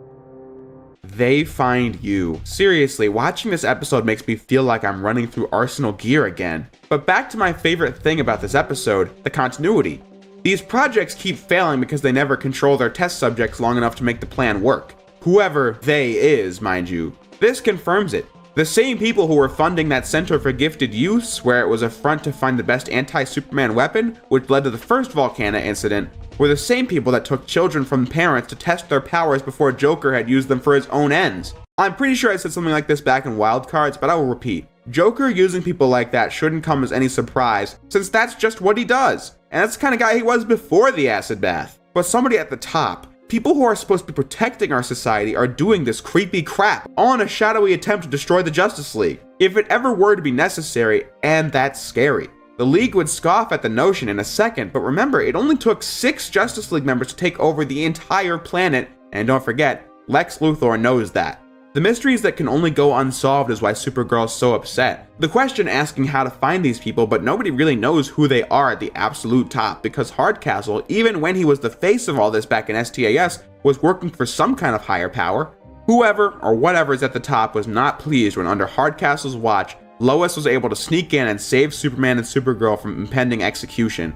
A: They find you. Seriously, watching this episode makes me feel like I'm running through Arsenal gear again. But back to my favorite thing about this episode, the continuity. These projects keep failing because they never control their test subjects long enough to make the plan work. Whoever they is, mind you. This confirms it. The same people who were funding that Center for Gifted Youths, where it was a front to find the best anti-Superman weapon, which led to the first Volcana incident, were the same people that took children from parents to test their powers before Joker had used them for his own ends. I'm pretty sure I said something like this back in Wildcards, but I will repeat. Joker using people like that shouldn't come as any surprise, since that's just what he does. And that's the kind of guy he was before the acid bath. But somebody at the top, people who are supposed to be protecting our society, are doing this creepy crap, all in a shadowy attempt to destroy the Justice League. If it ever were to be necessary, and that's scary. The League would scoff at the notion in a second, but remember, it only took 6 Justice League members to take over the entire planet, and don't forget, Lex Luthor knows that. The mysteries that can only go unsolved is why Supergirl's so upset. The question asking how to find these people, but nobody really knows who they are at the absolute top, because Hardcastle, even when he was the face of all this back in STAS, was working for some kind of higher power. Whoever or whatever is at the top was not pleased when under Hardcastle's watch, Lois was able to sneak in and save Superman and Supergirl from impending execution.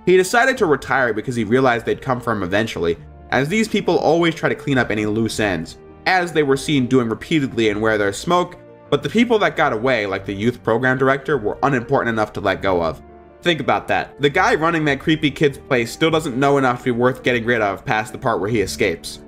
A: He decided to retire because he realized they'd come for him eventually, as these people always try to clean up any loose ends, as they were seen doing repeatedly in Where There's Smoke, but the people that got away, like the youth program director, were unimportant enough to let go of. Think about that. The guy running that creepy kid's place still doesn't know enough to be worth getting rid of past the part where he escapes.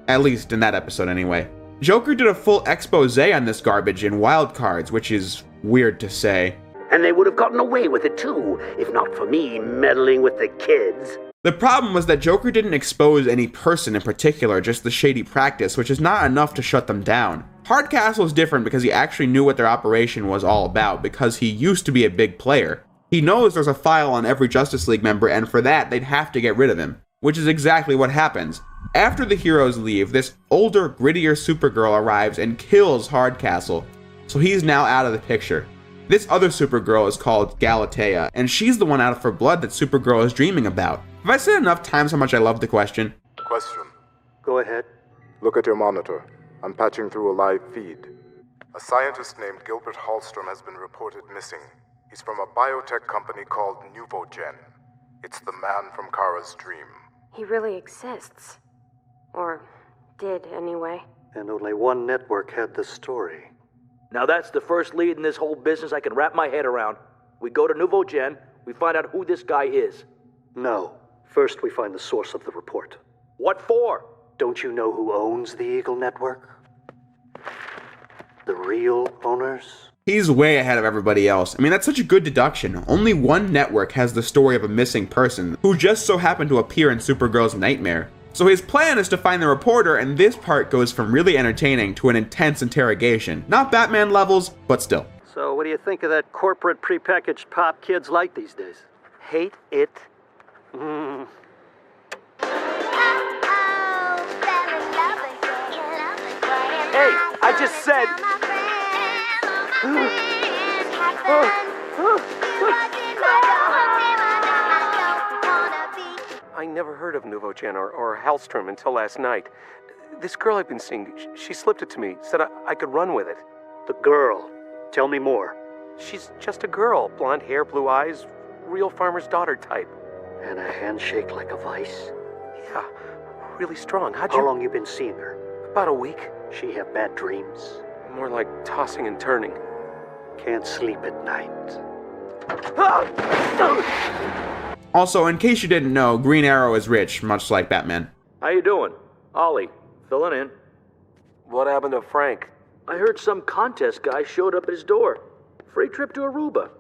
A: At least in that episode anyway. Joker did a full expose on this garbage in Wildcards, which is weird to say.
E: And they would have gotten away with it too, if not for me meddling with the kids.
A: The problem was that Joker didn't expose any person in particular, just the shady practice, which is not enough to shut them down. Hardcastle is different because he actually knew what their operation was all about, because he used to be a big player. He knows there's a file on every Justice League member, and for that, they'd have to get rid of him. Which is exactly what happens. After the heroes leave, this older, grittier Supergirl arrives and kills Hardcastle, so he's now out of the picture. This other Supergirl is called Galatea, and she's the one out for blood that Supergirl is dreaming about. Have I said enough times how much I love the question?
H: Question.
L: Go ahead.
H: Look at your monitor. I'm patching through a live feed. A scientist named Gilbert Hallstrom has been reported missing. He's from a biotech company called Nuvogen. It's the man from Kara's dream.
J: He really exists. Or did, anyway.
L: And only one network had the story.
E: Now that's the first lead in this whole business I can wrap my head around. We go to Nuvogen, we find out who this guy is.
L: No. First we find the source of the report.
E: What for?
L: Don't you know who owns the Eagle Network? The real owners?
A: He's way ahead of everybody else. I mean, that's such a good deduction. Only one network has the story of a missing person, who just so happened to appear in Supergirl's nightmare. So his plan is to find the reporter, and this part goes from really entertaining to an intense interrogation. Not Batman levels, but still.
L: So what do you think of that corporate prepackaged pop kids like these days? Hate it?
N: Hey, I just said... I never heard of Nuvogen or Hallstrom until last night. This girl I've been seeing, she slipped it to me, said I could run with it.
L: The girl. Tell me more.
N: She's just a girl. Blonde hair, blue eyes, real farmer's daughter type.
L: And a handshake like a vice?
N: Yeah, really strong.
L: How long you been seeing her?
N: About a week.
L: She have bad dreams?
N: More like tossing and turning.
L: Can't sleep at night.
A: Also, in case you didn't know, Green Arrow is rich, much like Batman.
E: How you doing? Ollie, filling in.
N: What happened to Frank?
E: I heard some contest guy showed up at his door. Free trip to Aruba.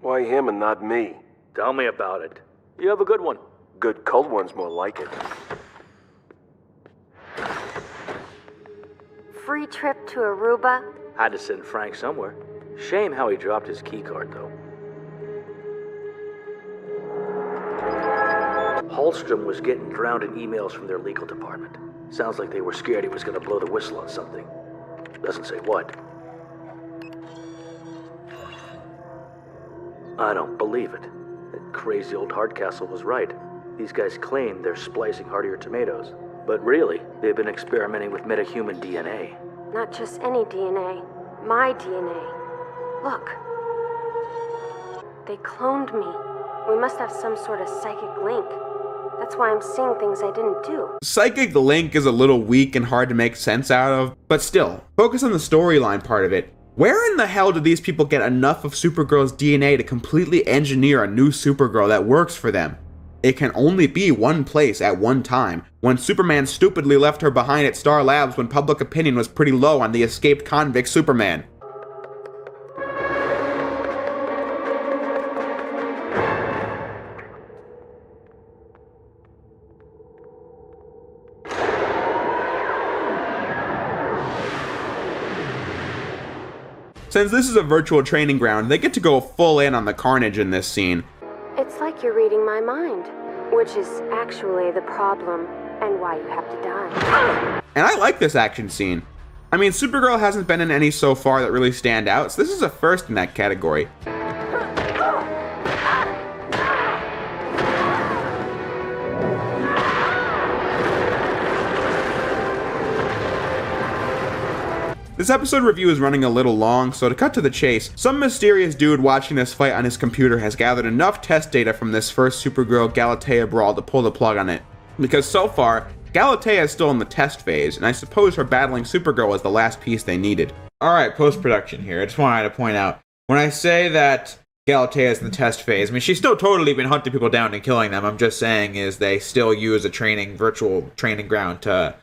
N: Why him and not me?
E: Tell me about it. You have a good one.
N: Good cold one's more like it.
J: Free trip to Aruba?
E: Had to send Frank somewhere. Shame how he dropped his keycard, though. Hallstrom was getting drowned in emails from their legal department. Sounds like they were scared he was going to blow the whistle on something. Doesn't say what. I don't believe it. That crazy old Hardcastle was right. These guys claim they're splicing heartier tomatoes. But really, they've been experimenting with metahuman DNA.
J: Not just any DNA. My DNA. Look. They cloned me. We must have some sort of psychic link. That's why I'm seeing things I didn't do.
A: Psychic link is a little weak and hard to make sense out of, but still, focus on the storyline part of it. Where in the hell do these people get enough of Supergirl's DNA to completely engineer a new Supergirl that works for them? It can only be one place at one time, when Superman stupidly left her behind at Star Labs when public opinion was pretty low on the escaped convict Superman. Since this is a virtual training ground, they get to go full in on the carnage in this scene.
J: It's like you're reading my mind, which is actually the problem and why you have to die.
A: And I like this action scene. I mean, Supergirl hasn't been in any so far that really stand out, so this is a first in that category. This episode review is running a little long, so to cut to the chase, some mysterious dude watching this fight on his computer has gathered enough test data from this first Supergirl Galatea brawl to pull the plug on it. Because so far, Galatea is still in the test phase, and I suppose her battling Supergirl was the last piece they needed. Alright, post-production here. I just wanted to point out, when I say that Galatea is in the test phase, I mean, she's still totally been hunting people down and killing them. I'm just saying is they still use a virtual training ground to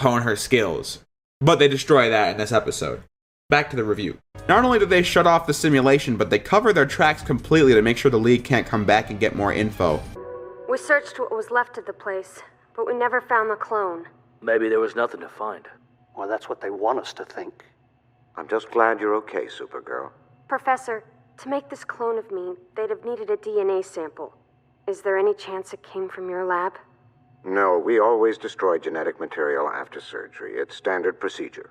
A: hone her skills. But they destroy that in this episode. Back to the review. Not only do they shut off the simulation, but they cover their tracks completely to make sure the League can't come back and get more info.
J: We searched what was left of the place, but we never found the clone.
E: Maybe there was nothing to find.
L: Well, that's what they want us to think.
P: I'm just glad you're okay, Supergirl.
J: Professor, to make this clone of me, they'd have needed a DNA sample. Is there any chance it came from your lab?
P: No, we always destroy genetic material after surgery. It's standard procedure.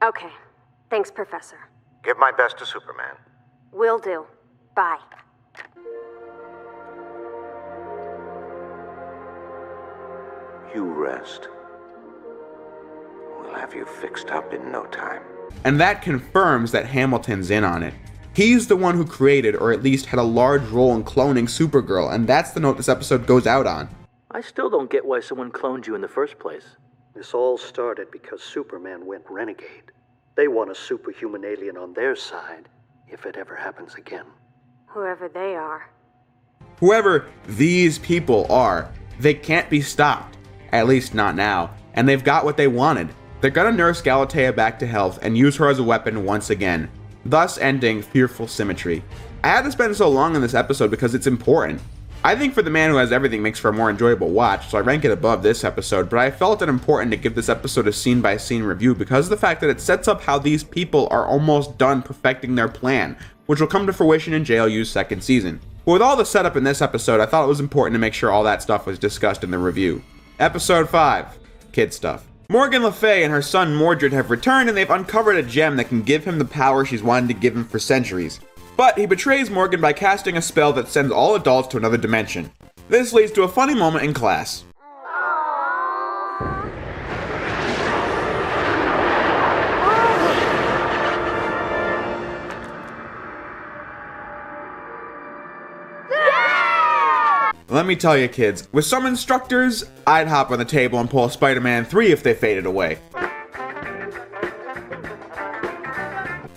J: Okay. Thanks, Professor.
P: Give my best to Superman.
J: Will do. Bye.
P: You rest. We'll have you fixed up in no time.
A: And that confirms that Hamilton's in on it. He's the one who created, or at least had a large role in cloning Supergirl, and that's the note this episode goes out on.
E: I still don't get why someone cloned you in the first place.
L: This all started because Superman went renegade. They want a superhuman alien on their side, if it ever happens again.
J: Whoever they are.
A: Whoever these people are, they can't be stopped. At least not now. And they've got what they wanted. They're gonna nurse Galatea back to health and use her as a weapon once again, thus ending fearful Symmetry. I had to spend so long in this episode because it's important. I think For the Man Who Has Everything makes for a more enjoyable watch, so I rank it above this episode, but I felt it important to give this episode a scene-by-scene review because of the fact that it sets up how these people are almost done perfecting their plan, which will come to fruition in JLU's second season. But with all the setup in this episode, I thought it was important to make sure all that stuff was discussed in the review. Episode 5. Kid Stuff. Morgan Le Fay and her son Mordred have returned, and they've uncovered a gem that can give him the power she's wanted to give him for centuries. But he betrays Morgan by casting a spell that sends all adults to another dimension. This leads to a funny moment in class. Let me tell you kids, with some instructors, I'd hop on the table and pull a Spider-Man 3 if they faded away.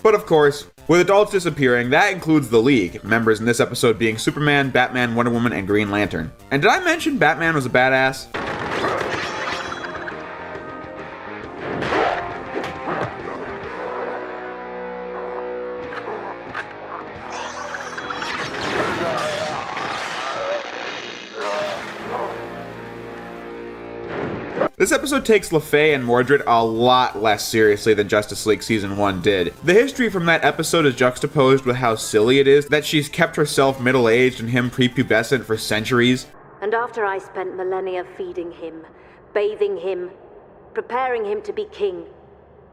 A: But of course, with adults disappearing, that includes the League, members in this episode being Superman, Batman, Wonder Woman, and Green Lantern. And did I mention Batman was a badass? This episode takes LaFay and Mordred a lot less seriously than Justice League Season 1 did. The history from that episode is juxtaposed with how silly it is that she's kept herself middle-aged and him prepubescent for centuries.
Q: And after I spent millennia feeding him, bathing him, preparing him to be king,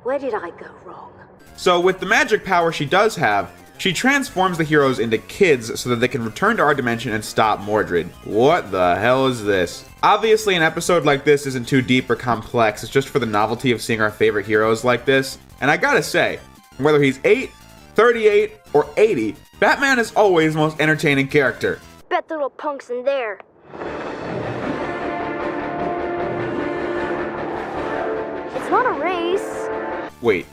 Q: where did I go wrong?
A: So with the magic power she does have, she transforms the heroes into kids so that they can return to our dimension and stop Mordred. What the hell is this? Obviously, an episode like this isn't too deep or complex, it's just for the novelty of seeing our favorite heroes like this. And I gotta say, whether he's 8, 38, or 80, Batman is always the most entertaining character.
J: Bet the little punk's in there. It's not a race.
A: Wait,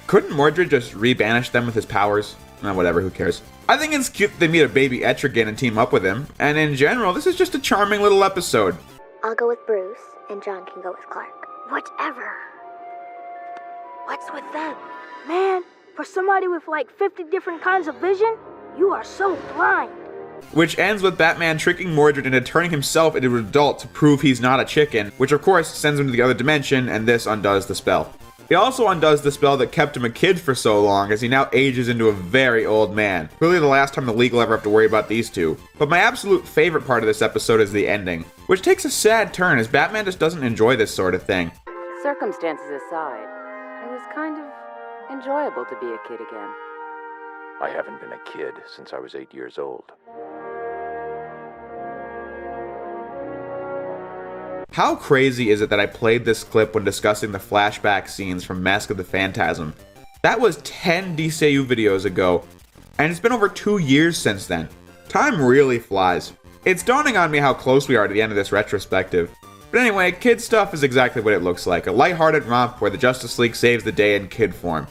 A: couldn't Mordred just re-banish them with his powers? Whatever, who cares? I think it's cute that they meet a baby Etrigan and team up with him, and in general, this is just a charming little episode.
J: I'll go with Bruce, and John can go with Clark. Whatever.
Q: What's with them? Man, for somebody with like 50 different kinds of vision, you are so blind.
A: Which ends with Batman tricking Mordred into turning himself into an adult to prove he's not a chicken, which of course sends him to the other dimension, and this undoes the spell. He also undoes the spell that kept him a kid for so long, as he now ages into a very old man. Clearly the last time the League will ever have to worry about these two. But my absolute favorite part of this episode is the ending, which takes a sad turn as Batman just doesn't enjoy this sort of thing.
F: Circumstances aside, it was kind of enjoyable to be a kid again.
P: I haven't been a kid since I was 8 years old.
A: How crazy is it that I played this clip when discussing the flashback scenes from Mask of the Phantasm? That was 10 DCAU videos ago, and it's been over 2 years since then. Time really flies. It's dawning on me how close we are to the end of this retrospective. But anyway, kid stuff is exactly what it looks like, a lighthearted romp where the Justice League saves the day in kid form.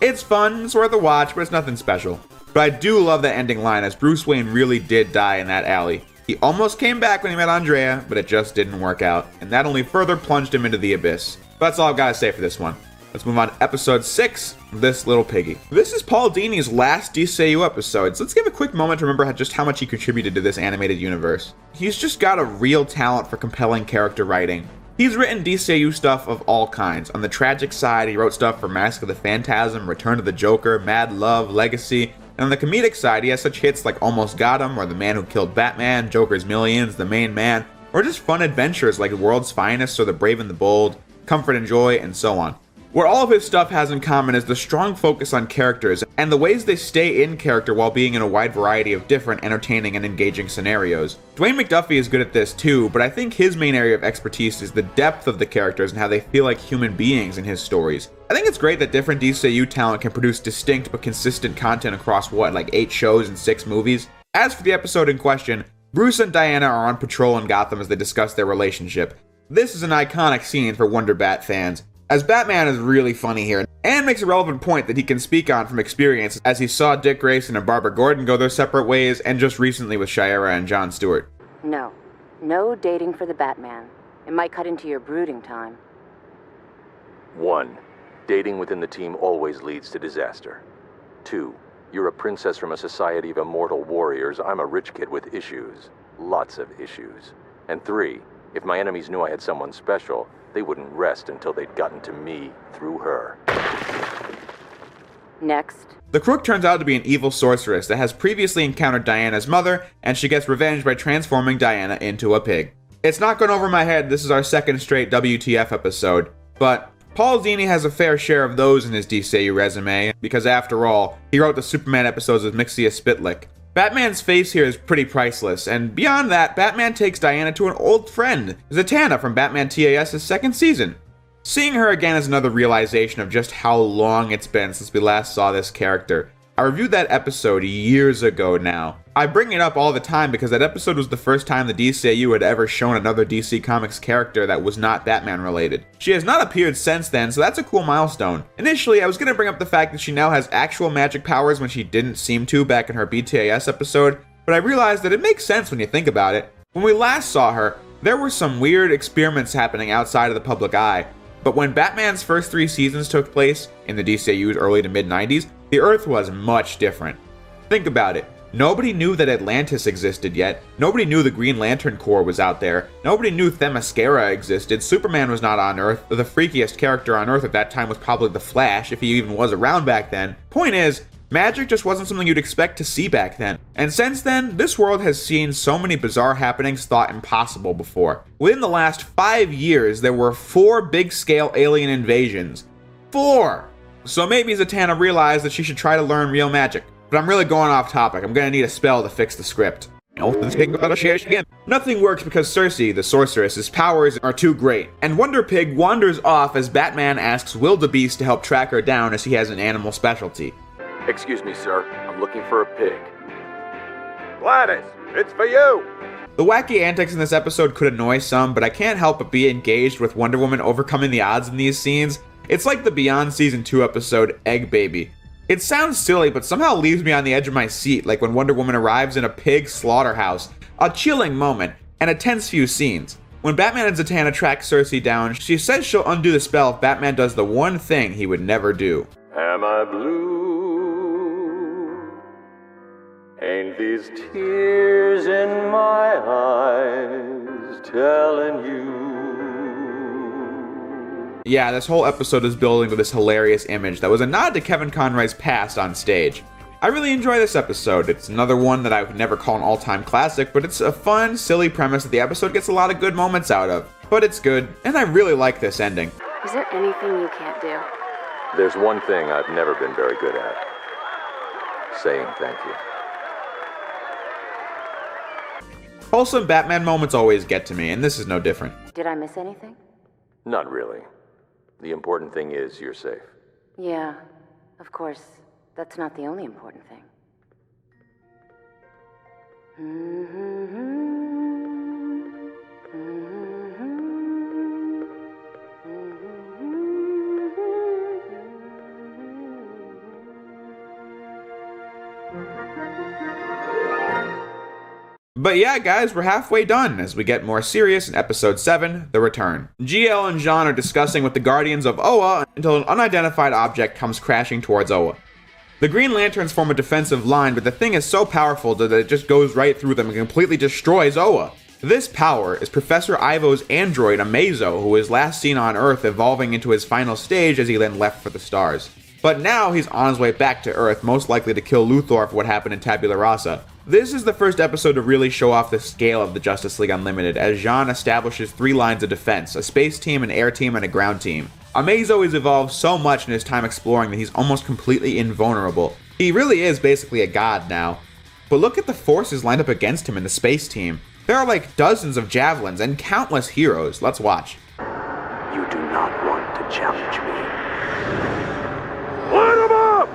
A: It's fun, it's worth a watch, but it's nothing special. But I do love that ending line, as Bruce Wayne really did die in that alley. He almost came back when he met Andrea, but it just didn't work out, and that only further plunged him into the abyss. But that's all I've got to say for this one. Let's move on to episode 6, This Little Piggy. This is Paul Dini's last DCAU episode, so let's give a quick moment to remember just how much he contributed to this animated universe. He's just got a real talent for compelling character writing. He's written DCAU stuff of all kinds. On the tragic side, he wrote stuff for Mask of the Phantasm, Return of the Joker, Mad Love, Legacy. And on the comedic side, he has such hits like Almost Got Him, or The Man Who Killed Batman, Joker's Millions, The Main Man, or just fun adventures like World's Finest or The Brave and the Bold, Comfort and Joy, and so on. What all of his stuff has in common is the strong focus on characters, and the ways they stay in character while being in a wide variety of different entertaining and engaging scenarios. Dwayne McDuffie is good at this too, but I think his main area of expertise is the depth of the characters and how they feel like human beings in his stories. I think it's great that different DCAU talent can produce distinct but consistent content across like 8 shows and 6 movies. As for the episode in question, Bruce and Diana are on patrol in Gotham as they discuss their relationship. This is an iconic scene for Wonder Bat fans, as Batman is really funny here, and makes a relevant point that he can speak on from experience, as he saw Dick Grayson and Barbara Gordon go their separate ways, and just recently with Shira and Jon Stewart.
F: No dating for the Batman. It might cut into your brooding time.
P: 1. Dating within the team always leads to disaster. 2. You're a princess from a society of immortal warriors. I'm a rich kid with issues. Lots of issues. And 3. If my enemies knew I had someone special, they wouldn't rest until they'd gotten to me through her.
F: Next.
A: The Crook turns out to be an evil sorceress that has previously encountered Diana's mother, and she gets revenge by transforming Diana into a pig. It's not going over my head, this is our second straight WTF episode, but Paul Dini has a fair share of those in his DCAU resume, because after all, he wrote the Superman episodes with Mixia Spitlick. Batman's face here is pretty priceless, and beyond that, Batman takes Diana to an old friend, Zatanna from Batman TAS's second season. Seeing her again is another realization of just how long it's been since we last saw this character. I reviewed that episode years ago now, I bring it up all the time because that episode was the first time the DCAU had ever shown another DC Comics character that was not Batman related. She has not appeared since then, so that's a cool milestone. Initially, I was going to bring up the fact that she now has actual magic powers when she didn't seem to back in her BTAS episode, but I realized that it makes sense when you think about it. When we last saw her, there were some weird experiments happening outside of the public eye, but when Batman's first 3 seasons took place, in the DCAU's early to mid-90s, the Earth was much different. Think about it. Nobody knew that Atlantis existed yet. Nobody knew the Green Lantern Corps was out there. Nobody knew Themyscira existed. Superman was not on Earth. The freakiest character on Earth at that time was probably the Flash, if he even was around back then. Point is, magic just wasn't something you'd expect to see back then. And since then, this world has seen so many bizarre happenings thought impossible before. Within the last 5 years, there were 4 big-scale alien invasions. 4! So maybe Zatanna realized that she should try to learn real magic. But I'm really going off topic. I'm gonna need a spell to fix the script. Nothing works because Cersei, the sorceress's powers are too great, and Wonder Pig wanders off as Batman asks Wildebeest to help track her down as he has an animal specialty.
P: Excuse me, sir. I'm looking for a pig. Gladys, it's for you!
A: The wacky antics in this episode could annoy some, but I can't help but be engaged with Wonder Woman overcoming the odds in these scenes. It's like the Beyond Season 2 episode, Egg Baby. It sounds silly, but somehow leaves me on the edge of my seat, like when Wonder Woman arrives in a pig slaughterhouse. A chilling moment, and a tense few scenes. When Batman and Zatanna track Cersei down, she says she'll undo the spell if Batman does the one thing he would never do.
I: Am I blue? Ain't these tears in my eyes telling you?
A: Yeah, this whole episode is building to this hilarious image that was a nod to Kevin Conroy's past on stage. I really enjoy this episode. It's another one that I would never call an all-time classic, but it's a fun, silly premise that the episode gets a lot of good moments out of. But it's good, and I really like this ending.
J: Is there anything you can't do?
P: There's one thing I've never been very good at. Saying thank you.
A: Wholesome Batman moments always get to me, and this is no different.
F: Did I miss anything?
P: Not really. The important thing is you're safe.
F: Yeah, of course. That's not the only important thing.
A: But yeah, guys, we're halfway done as we get more serious in episode 7, The Return. GL and Jean are discussing with the Guardians of Oa until an unidentified object comes crashing towards Oa. The Green Lanterns form a defensive line, but the thing is so powerful that it just goes right through them and completely destroys Oa. This power is Professor Ivo's android Amazo, who was last seen on Earth evolving into his final stage as he then left for the stars. But now he's on his way back to Earth, most likely to kill Luthor for what happened in Tabula Rasa. This is the first episode to really show off the scale of the Justice League Unlimited, as Jean establishes 3 lines of defense, a space team, an air team, and a ground team. Amazo has evolved so much in his time exploring that he's almost completely invulnerable. He really is basically a god now. But look at the forces lined up against him in the space team. There are like dozens of javelins and countless heroes. Let's watch.
D: You do not want to challenge me.
I: Line them up!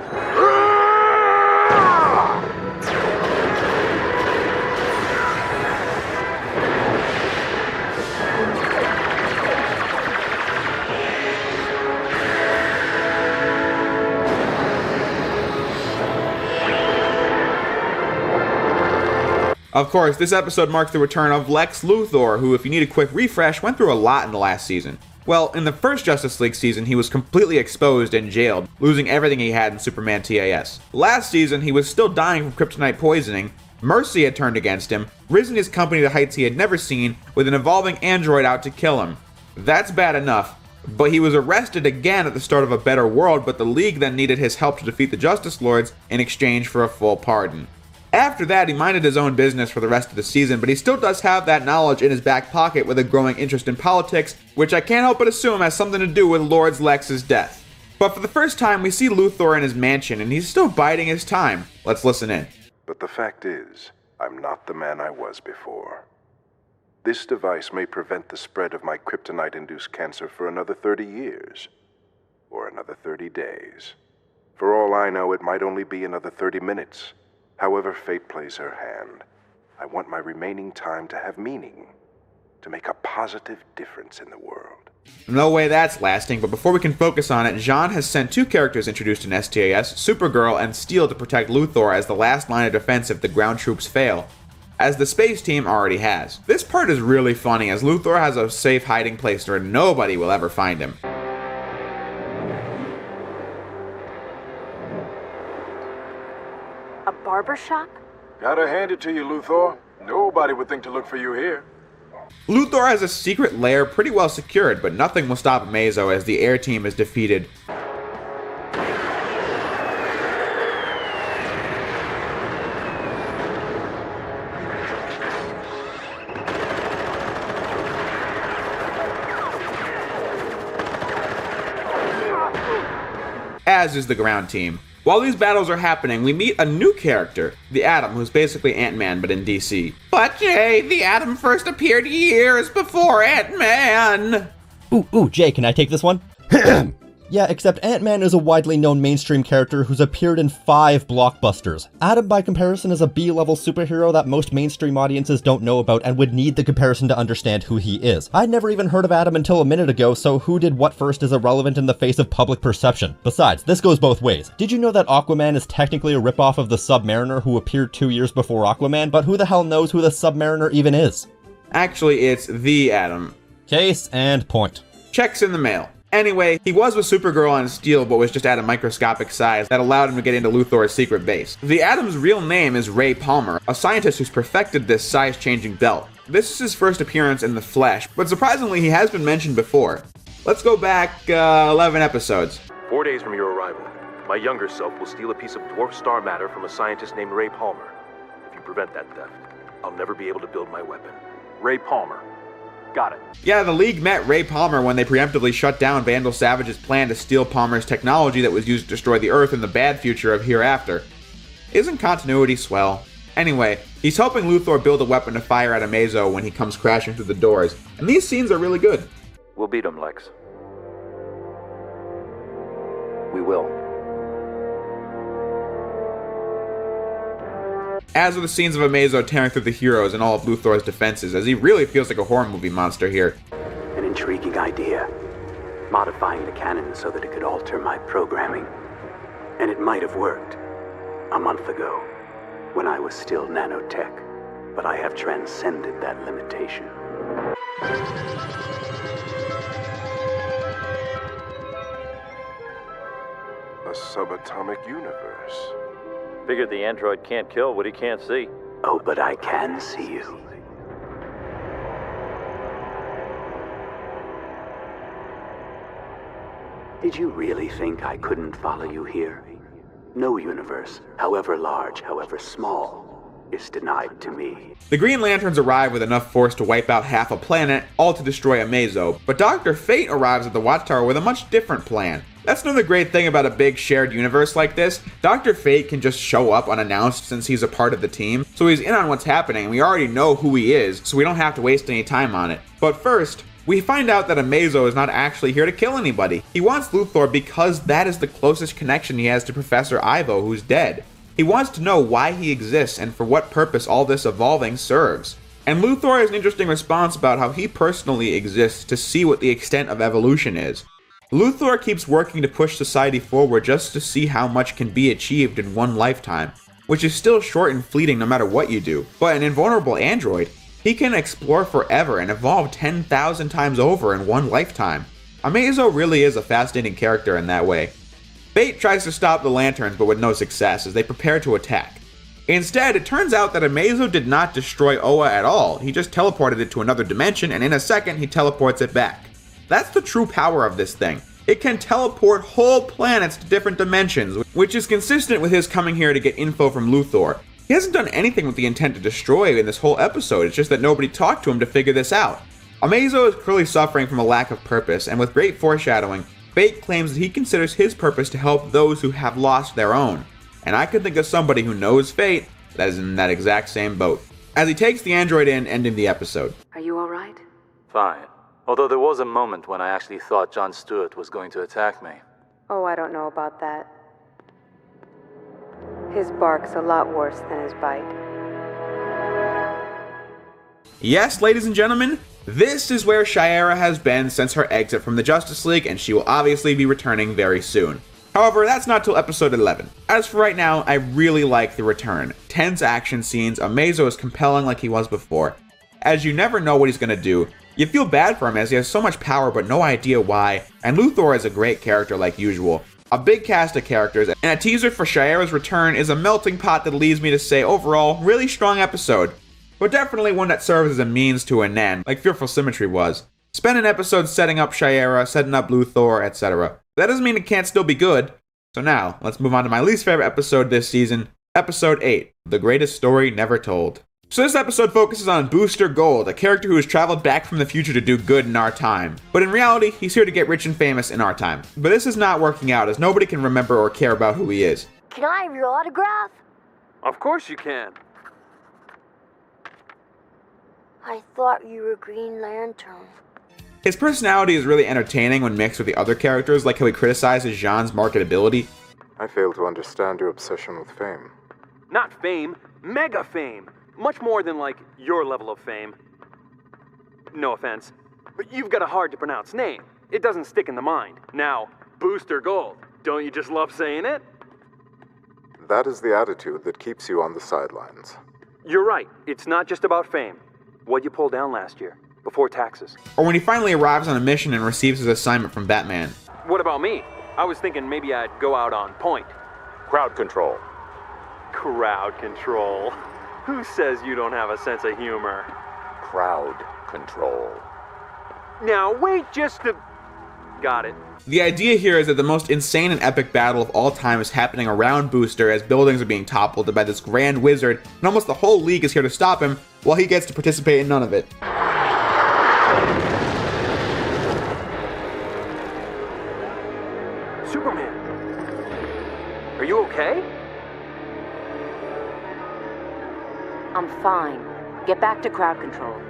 A: Of course, this episode marks the return of Lex Luthor, who, if you need a quick refresh, went through a lot in the last season. Well, in the first Justice League season, he was completely exposed and jailed, losing everything he had in Superman TAS. Last season, he was still dying from kryptonite poisoning. Mercy had turned against him, risen his company to heights he had never seen, with an evolving android out to kill him. That's bad enough, but he was arrested again at the start of a better world, but the League then needed his help to defeat the Justice Lords in exchange for a full pardon. After that, he minded his own business for the rest of the season, but he still does have that knowledge in his back pocket with a growing interest in politics, which I can't help but assume has something to do with Lord Lex's death. But for the first time, we see Luthor in his mansion, and he's still biding his time. Let's listen in.
H: But the fact is, I'm not the man I was before. This device may prevent the spread of my kryptonite-induced cancer for another 30 years. Or another 30 days. For all I know, it might only be another 30 minutes. However fate plays her hand, I want my remaining time to have meaning, to make a positive difference in the world.
A: No way that's lasting, but before we can focus on it, Jean has sent two characters introduced in STAS, Supergirl and Steel, to protect Luthor as the last line of defense if the ground troops fail, as the space team already has. This part is really funny, as Luthor has a safe hiding place where nobody will ever find him.
J: A barbershop?
B: Gotta hand it to you, Luthor. Nobody would think to look for you here.
A: Luthor has a secret lair pretty well secured, but nothing will stop Amazo as the air team is defeated. As is the ground team. While these battles are happening, we meet a new character, the Atom, who's basically Ant-Man but in DC. But Jay, the Atom first appeared years before Ant-Man!
R: Ooh, Jay, can I take this one? Yeah, except Ant-Man is a widely known mainstream character who's appeared in 5 blockbusters. Atom, by comparison, is a B-level superhero that most mainstream audiences don't know about and would need the comparison to understand who he is. I'd never even heard of Atom until a minute ago, so who did what first is irrelevant in the face of public perception. Besides, this goes both ways. Did you know that Aquaman is technically a ripoff of the Submariner who appeared 2 years before Aquaman? But who the hell knows who the Submariner even is?
A: Actually, it's the Atom.
R: Case and point.
A: Checks in the mail. Anyway, he was with Supergirl and Steel, but was just at a microscopic size that allowed him to get into Luthor's secret base. The Atom's real name is Ray Palmer, a scientist who's perfected this size-changing belt. This is his first appearance in the flesh, but surprisingly he has been mentioned before. Let's go back 11 episodes.
C: 4 days from your arrival, my younger self will steal a piece of dwarf star matter from a scientist named Ray Palmer. If you prevent that theft, I'll never be able to build my weapon. Ray Palmer. Got it.
A: Yeah, the League met Ray Palmer when they preemptively shut down Vandal Savage's plan to steal Palmer's technology that was used to destroy the Earth in the bad future of Hereafter. Isn't continuity swell? Anyway, he's helping Luthor build a weapon to fire at Amazo when he comes crashing through the doors, and these scenes are really good.
P: We'll beat him, Lex. We will.
A: As are the scenes of Amazo tearing through the heroes and all of Luthor's defenses, as he really feels like a horror movie monster here.
S: An intriguing idea. Modifying the canon so that it could alter my programming. And it might have worked. A month ago, when I was still nanotech. But I have transcended that limitation.
H: A subatomic universe.
P: Figured the android can't kill what he can't see.
S: Oh, but I can see you. Did you really think I couldn't follow you here? No universe, however large, however small, is denied to me.
A: The Green Lanterns arrive with enough force to wipe out half a planet, all to destroy Amazo, but Dr. Fate arrives at the Watchtower with a much different plan. That's another great thing about a big shared universe like this. Dr. Fate can just show up unannounced since he's a part of the team, so he's in on what's happening and we already know who he is, so we don't have to waste any time on it. But first, we find out that Amazo is not actually here to kill anybody. He wants Luthor because that is the closest connection he has to Professor Ivo, who's dead. He wants to know why he exists and for what purpose all this evolving serves. And Luthor has an interesting response about how he personally exists to see what the extent of evolution is. Luthor keeps working to push society forward just to see how much can be achieved in one lifetime, which is still short and fleeting no matter what you do. But an invulnerable android, he can explore forever and evolve 10,000 times over in one lifetime. Amazo really is a fascinating character in that way. Fate tries to stop the Lanterns but with no success as they prepare to attack. Instead, it turns out that Amazo did not destroy Oa at all, he just teleported it to another dimension and in a second he teleports it back. That's the true power of this thing. It can teleport whole planets to different dimensions, which is consistent with his coming here to get info from Luthor. He hasn't done anything with the intent to destroy in this whole episode, it's just that nobody talked to him to figure this out. Amazo is clearly suffering from a lack of purpose, and with great foreshadowing, Fate claims that he considers his purpose to help those who have lost their own. And I could think of somebody who knows Fate that is in that exact same boat. As he takes the android in, ending the episode.
F: Are you alright?
T: Fine. Although there was a moment when I actually thought John Stewart was going to attack me.
F: Oh, I don't know about that. His bark's a lot worse than his bite.
A: Yes, ladies and gentlemen, this is where Shiera has been since her exit from the Justice League, and she will obviously be returning very soon. However, that's not till episode 11. As for right now, I really like the return. Tense action scenes, Amazo is compelling like he was before. As you never know what he's gonna do, you feel bad for him as he has so much power but no idea why, and Luthor is a great character like usual. A big cast of characters, and a teaser for Shiera's return is a melting pot that leads me to say overall, really strong episode. But definitely one that serves as a means to an end, like Fearful Symmetry was. Spend an episode setting up Shiera, setting up Luthor, etc. That doesn't mean it can't still be good. So now, let's move on to my least favorite episode this season, Episode 8, The Greatest Story Never Told. So this episode focuses on Booster Gold, a character who has traveled back from the future to do good in our time. But in reality, he's here to get rich and famous in our time. But this is not working out as nobody can remember or care about who he is.
U: Can I have your autograph?
N: Of course you can.
U: I thought you were Green Lantern.
A: His personality is really entertaining when mixed with the other characters, like how he criticizes Jean's marketability.
H: I fail to understand your obsession with fame.
N: Not fame, mega fame. Much more than, like, your level of fame. No offense, but you've got a hard-to-pronounce name. It doesn't stick in the mind. Now, Booster Gold. Don't you just love saying it?
H: That is the attitude that keeps you on the sidelines.
N: You're right. It's not just about fame. What'd you pull down last year, before taxes?
A: Or when he finally arrives on a mission and receives his assignment from Batman.
N: What about me? I was thinking maybe I'd go out on point.
P: Crowd control.
N: Crowd control. Who says you don't have a sense of humor?
P: Crowd control.
N: Now, wait just a... Got it.
A: The idea here is that the most insane and epic battle of all time is happening around Booster as buildings are being toppled by this grand wizard, and almost the whole league is here to stop him, while he gets to participate in none of it.
N: Superman! Are you okay?
F: I'm fine. Get back to crowd control.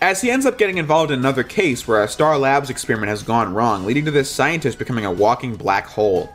A: As he ends up getting involved in another case where a Star Labs experiment has gone wrong, leading to this scientist becoming a walking black hole.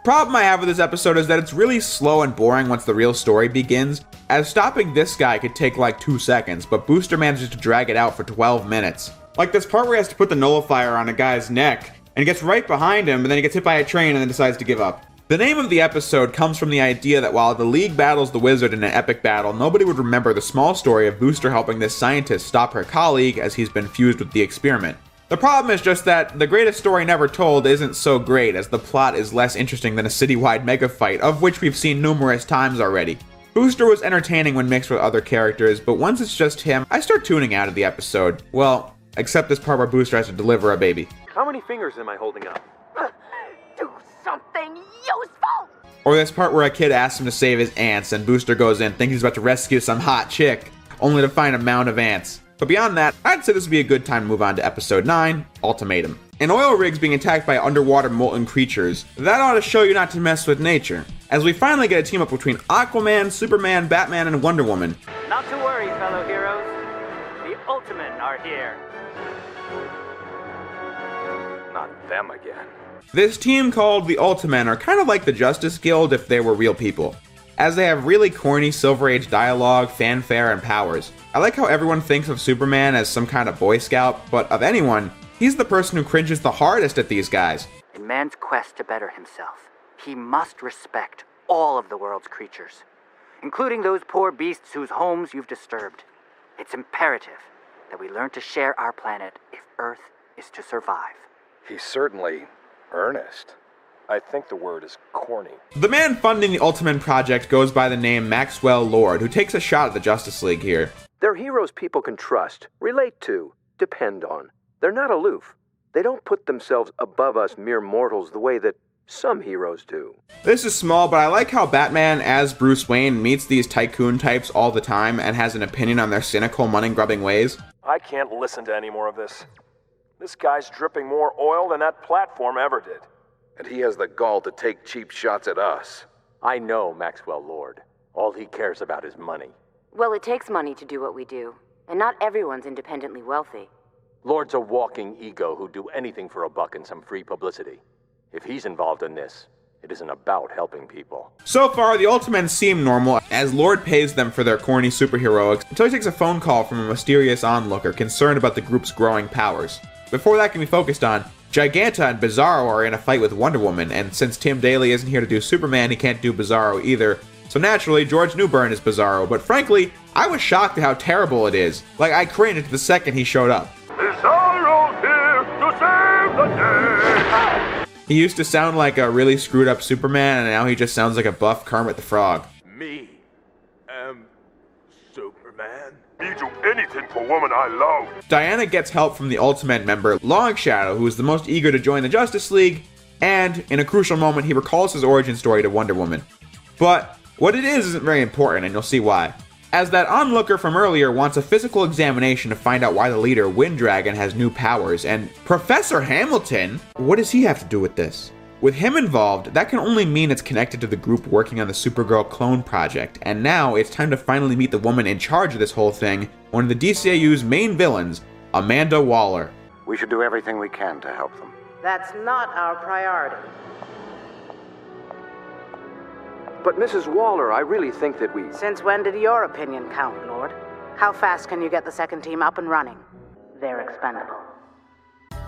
A: Problem I have with this episode is that it's really slow and boring once the real story begins, as stopping this guy could take like 2 seconds, but Booster manages to drag it out for 12 minutes. Like this part where he has to put the nullifier on a guy's neck, and he gets right behind him, but then he gets hit by a train and then decides to give up. The name of the episode comes from the idea that while the League battles the Wizard in an epic battle, nobody would remember the small story of Booster helping this scientist stop her colleague as he's been fused with the experiment. The problem is just that The Greatest Story Never Told isn't so great, as the plot is less interesting than a citywide mega fight, of which we've seen numerous times already. Booster was entertaining when mixed with other characters, but once it's just him, I start tuning out of the episode. Well, except this part where Booster has to deliver a baby.
N: How many fingers am I holding up?
U: Do something useful!
A: Or this part where a kid asks him to save his ants, and Booster goes in thinking he's about to rescue some hot chick, only to find a mound of ants. But beyond that, I'd say this would be a good time to move on to episode 9, Ultimatum. An oil rig's being attacked by underwater molten creatures. That ought to show you not to mess with nature, as we finally get a team up between Aquaman, Superman, Batman, and Wonder Woman.
V: Not to worry, fellow heroes. The Ultimatum are here.
P: Not them again.
A: This team called the Ultimatum are kind of like the Justice Guild if they were real people, as they have really corny Silver Age dialogue, fanfare, and powers. I like how everyone thinks of Superman as some kind of Boy Scout, but of anyone, he's the person who cringes the hardest at these guys.
W: In man's quest to better himself, he must respect all of the world's creatures, including those poor beasts whose homes you've disturbed. It's imperative that we learn to share our planet if Earth is to survive.
P: He's certainly earnest.
B: I think the word is corny.
A: The man funding the Ultimatum project goes by the name Maxwell Lord, who takes a shot at the Justice League here.
B: They're heroes people can trust, relate to, depend on. They're not aloof. They don't put themselves above us mere mortals the way that some heroes do.
A: This is small, but I like how Batman, as Bruce Wayne, meets these tycoon types all the time and has an opinion on their cynical, money-grubbing ways.
C: I can't listen to any more of this. This guy's dripping more oil than that platform ever did.
P: And he has the gall to take cheap shots at us.
B: I know Maxwell Lord. All he cares about is money.
F: Well, it takes money to do what we do, and not everyone's independently wealthy.
B: Lord's a walking ego who'd do anything for a buck and some free publicity. If he's involved in this,
P: It isn't about helping people.
A: So far, the Ultimen seem normal as Lord pays them for their corny superheroics until he takes a phone call from a mysterious onlooker concerned about the group's growing powers. Before that can be focused on, Giganta and Bizarro are in a fight with Wonder Woman, and since Tim Daly isn't here to do Superman, he can't do Bizarro either. So naturally, George Newbern is Bizarro, but frankly, I was shocked at how terrible it is. Like, I cringed the second he showed up.
G: Bizarro's here to save the day!
A: He used to sound like a really screwed up Superman, and now he just sounds like a buff Kermit the Frog.
G: Me am Superman. He'd do anything for a woman I love.
A: Diana gets help from the Ultimate member, Long Shadow, who is the most eager to join the Justice League, and in a crucial moment, he recalls his origin story to Wonder Woman. But what it is isn't very important, and you'll see why. As that onlooker from earlier wants a physical examination to find out why the leader, Winddragon, has new powers, and Professor Hamilton? What does he have to do with this? With him involved, that can only mean it's connected to the group working on the Supergirl clone project, and now it's time to finally meet the woman in charge of this whole thing, one of the DCAU's main villains, Amanda Waller.
K: We should do everything we can to help them.
M: That's not our priority.
B: But Mrs. Waller, I really think that we...
M: Since when did your opinion count, Lord? How fast can you get the second team up and running? They're expendable.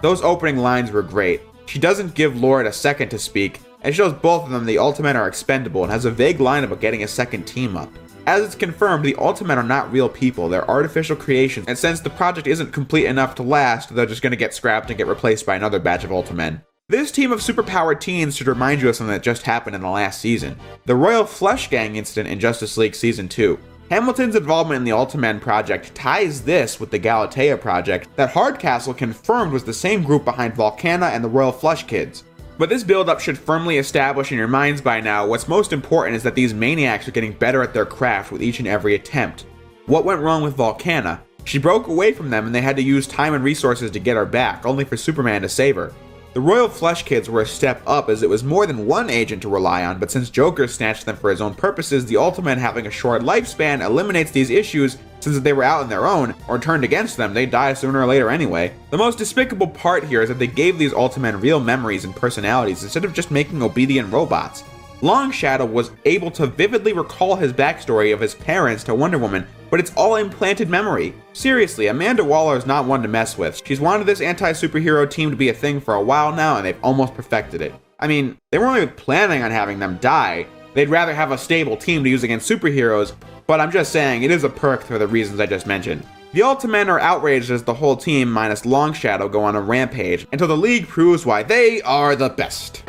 A: Those opening lines were great. She doesn't give Lord a second to speak, and shows both of them the Ultimen are expendable and has a vague line about getting a second team up. As it's confirmed, the Ultimen are not real people, they're artificial creations, and since the project isn't complete enough to last, they're just gonna get scrapped and get replaced by another batch of Ultimen. This team of superpowered teens should remind you of something that just happened in the last season. The Royal Flush Gang incident in Justice League Season 2. Hamilton's involvement in the Ultimen project ties this with the Galatea project that Hardcastle confirmed was the same group behind Volcana and the Royal Flush Kids. But this build-up should firmly establish in your minds by now what's most important is that these maniacs are getting better at their craft with each and every attempt. What went wrong with Volcana? She broke away from them and they had to use time and resources to get her back, only for Superman to save her. The Royal Flush Kids were a step up as it was more than one agent to rely on, but since Joker snatched them for his own purposes, the Ultimen having a short lifespan eliminates these issues since if they were out on their own, or turned against them, they'd die sooner or later anyway. The most despicable part here is that they gave these Ultimen real memories and personalities instead of just making obedient robots. Long Shadow was able to vividly recall his backstory of his parents to Wonder Woman, but it's all implanted memory. Seriously, Amanda Waller is not one to mess with. She's wanted this anti-superhero team to be a thing for a while now, and they've almost perfected it. I mean, they weren't even planning on having them die. They'd rather have a stable team to use against superheroes, but I'm just saying, it is a perk for the reasons I just mentioned. The Ultimen are outraged as the whole team, minus Long Shadow, go on a rampage, until the League proves why they are the best.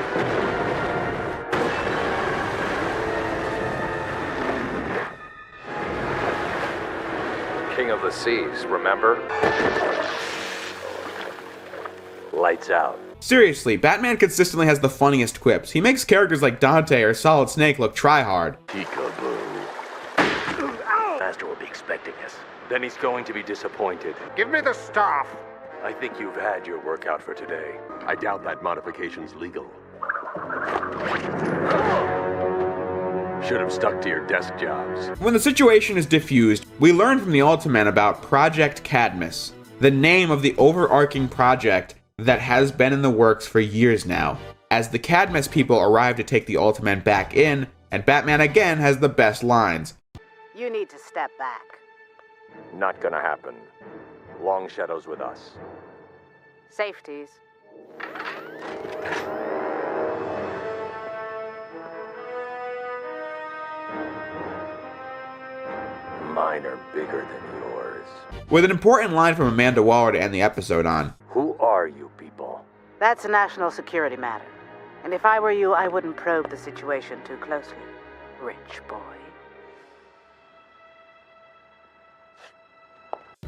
P: King of the Seas, remember? Lights out.
A: Seriously, Batman consistently has the funniest quips. He makes characters like Dante or Solid Snake look try-hard.
T: Peekaboo. Master will be expecting us.
P: Then he's going to be disappointed.
K: Give me the staff!
P: I think you've had your workout for today.
X: I doubt that modification's legal.
P: Should have stuck to your desk jobs.
A: When the situation is diffused, we learn from the Ultimen about Project Cadmus, the name of the overarching project that has been in the works for years now. As the Cadmus people arrive to take the Ultimen back in, and Batman again has the best lines.
M: You need to step back.
P: Not gonna happen. Long Shadow's with us.
M: Safeties.
P: Mine are bigger than yours.
A: With an important line from Amanda Waller to end the episode on.
P: Who are you people?
M: That's a national security matter. And if I were you, I wouldn't probe the situation too closely. Rich boy.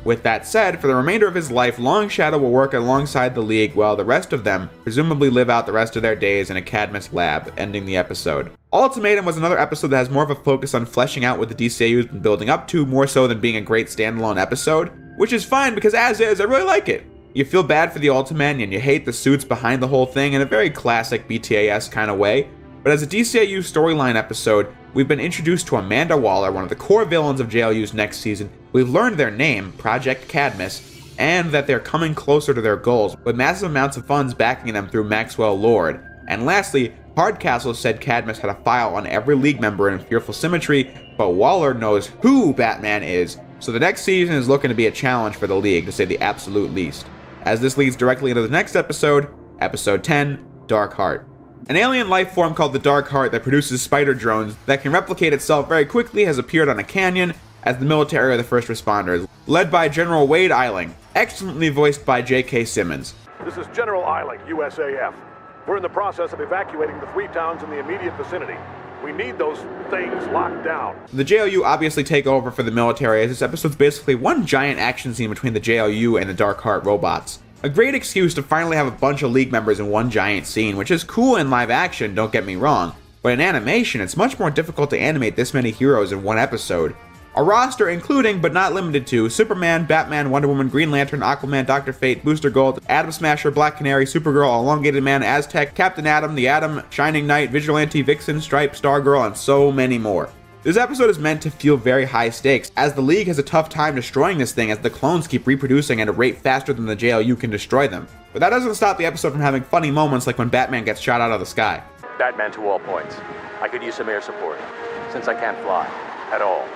A: With that said, for the remainder of his life, Long Shadow will work alongside the League while the rest of them presumably live out the rest of their days in a Cadmus lab, ending the episode. Ultimatum was another episode that has more of a focus on fleshing out what the DCAU has been building up to, more so than being a great standalone episode, which is fine because as is, I really like it. You feel bad for the Ultimen and you hate the suits behind the whole thing in a very classic BTAS kind of way, but as a DCAU storyline episode, we've been introduced to Amanda Waller, one of the core villains of JLU's next season. We've learned their name, Project Cadmus, and that they're coming closer to their goals, with massive amounts of funds backing them through Maxwell Lord. And lastly, Hardcastle said Cadmus had a file on every League member in Fearful Symmetry, but Waller knows who Batman is, so the next season is looking to be a challenge for the League, to say the absolute least. As this leads directly into the next episode, Episode 10, Dark Heart. An alien life form called the Dark Heart that produces spider drones that can replicate itself very quickly has appeared on a canyon as the military are the first responders, led by General Wade Eiling, excellently voiced by J.K. Simmons.
G: This is General Eiling, USAF. We're in the process of evacuating the 3 towns in the immediate vicinity. We need those things locked down.
A: The JLU obviously take over for the military, as this episode's basically one giant action scene between the JLU and the Dark Heart robots. A great excuse to finally have a bunch of League members in one giant scene, which is cool in live action, don't get me wrong, but in animation it's much more difficult to animate this many heroes in one episode. A roster including, but not limited to, Superman, Batman, Wonder Woman, Green Lantern, Aquaman, Dr. Fate, Booster Gold, Atom Smasher, Black Canary, Supergirl, Elongated Man, Aztec, Captain Atom, The Atom, Shining Knight, Vigilante, Vixen, Stripe, Stargirl, and so many more. This episode is meant to feel very high stakes, as the League has a tough time destroying this thing as the clones keep reproducing at a rate faster than the JLU can destroy them. But that doesn't stop the episode from having funny moments like when Batman gets shot out of the sky.
P: Batman to all points. I could use some air support, since I can't fly. At all.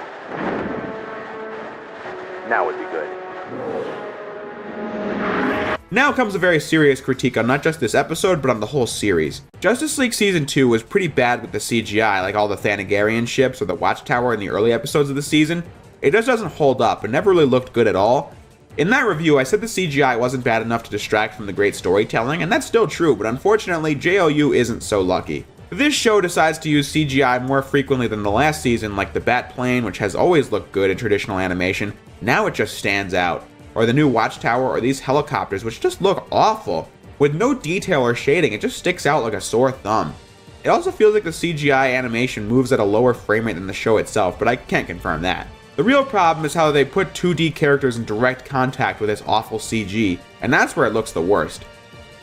P: Now would be good.
A: Now comes a very serious critique on not just this episode, but on the whole series. Justice League Season 2 was pretty bad with the CGI, like all the Thanagarian ships or the Watchtower in the early episodes of the season. It just doesn't hold up, and never really looked good at all. In that review, I said the CGI wasn't bad enough to distract from the great storytelling, and that's still true, but unfortunately, JLU isn't so lucky. This show decides to use CGI more frequently than the last season, like the Batplane, which has always looked good in traditional animation. Now it just stands out. Or the new Watchtower, or these helicopters, which just look awful. With no detail or shading, it just sticks out like a sore thumb. It also feels like the CGI animation moves at a lower frame rate than the show itself, but I can't confirm that. The real problem is how they put 2D characters in direct contact with this awful CG, and that's where it looks the worst.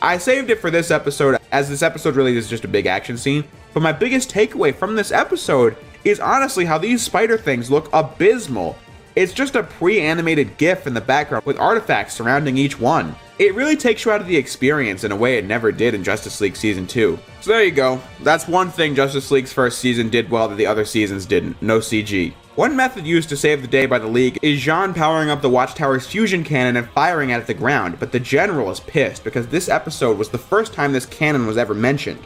A: I saved it for this episode, as this episode really is just a big action scene, but my biggest takeaway from this episode is honestly how these spider things look abysmal. It's just a pre-animated GIF in the background with artifacts surrounding each one. It really takes you out of the experience in a way it never did in Justice League Season 2. So there you go. That's one thing Justice League's first season did well that the other seasons didn't. No CG. One method used to save the day by the League is Jean powering up the Watchtower's fusion cannon and firing it at the ground, but the General is pissed because this episode was the first time this cannon was ever mentioned.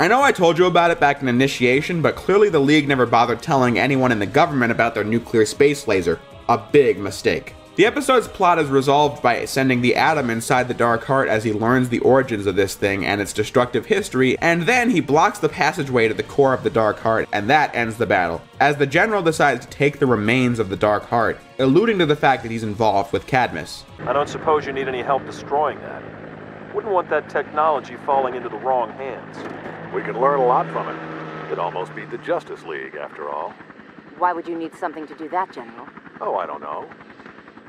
A: I know I told you about it back in Initiation, but clearly the League never bothered telling anyone in the government about their nuclear space laser. A big mistake. The episode's plot is resolved by sending the Atom inside the Dark Heart as he learns the origins of this thing and its destructive history, and then he blocks the passageway to the core of the Dark Heart, and that ends the battle, as the General decides to take the remains of the Dark Heart, alluding to the fact that he's involved with Cadmus.
C: I don't suppose you need any help destroying that. Wouldn't want that technology falling into the wrong hands.
G: We can learn a lot from it. It'd almost beat the Justice League, after all.
F: Why would you need something to do that, General?
G: Oh, I don't know.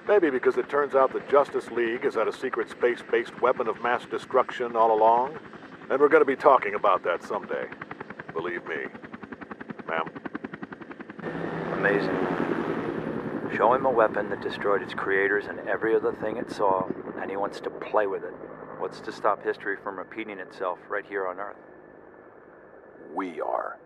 G: Maybe because it turns out the Justice League has had a secret space-based weapon of mass destruction all along. And we're going to be talking about that someday. Believe me. Ma'am?
T: Amazing. Show him a weapon that destroyed its creators and every other thing it saw, and he wants to play with it. What's to stop history from repeating itself right here on Earth?
P: We are.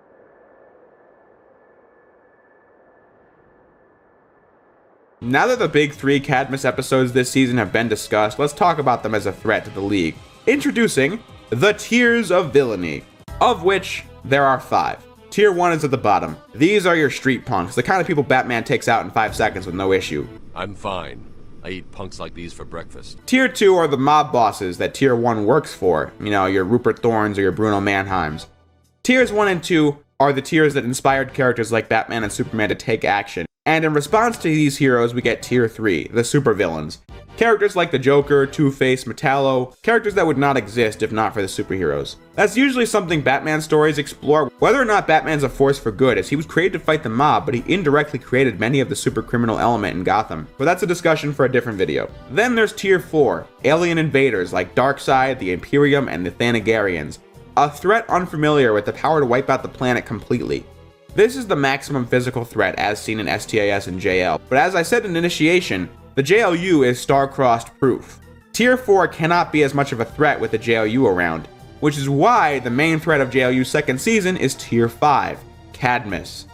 A: Now that the big 3 Cadmus episodes this season have been discussed, let's talk about them as a threat to the League. Introducing the Tiers of Villainy, of which there are 5. Tier 1 is at the bottom. These are your street punks, the kind of people Batman takes out in 5 seconds with no issue.
X: I'm fine. I eat punks like these for breakfast.
A: Tier 2 are the mob bosses that Tier 1 works for. You know, your Rupert Thornes or your Bruno Mannheims. Tiers 1 and 2 are the tiers that inspired characters like Batman and Superman to take action. And in response to these heroes, we get Tier 3, the supervillains. Characters like the Joker, Two-Face, Metallo, characters that would not exist if not for the superheroes. That's usually something Batman stories explore, whether or not Batman's a force for good, as he was created to fight the mob, but he indirectly created many of the supercriminal element in Gotham. But that's a discussion for a different video. Then there's Tier 4, alien invaders like Darkseid, the Imperium, and the Thanagarians. A threat unfamiliar with the power to wipe out the planet completely. This is the maximum physical threat as seen in STAS and JL, but as I said in Initiation, the JLU is star-crossed proof. Tier 4 cannot be as much of a threat with the JLU around. which is why the main threat of JLU's second season is Tier 5, Cadmus.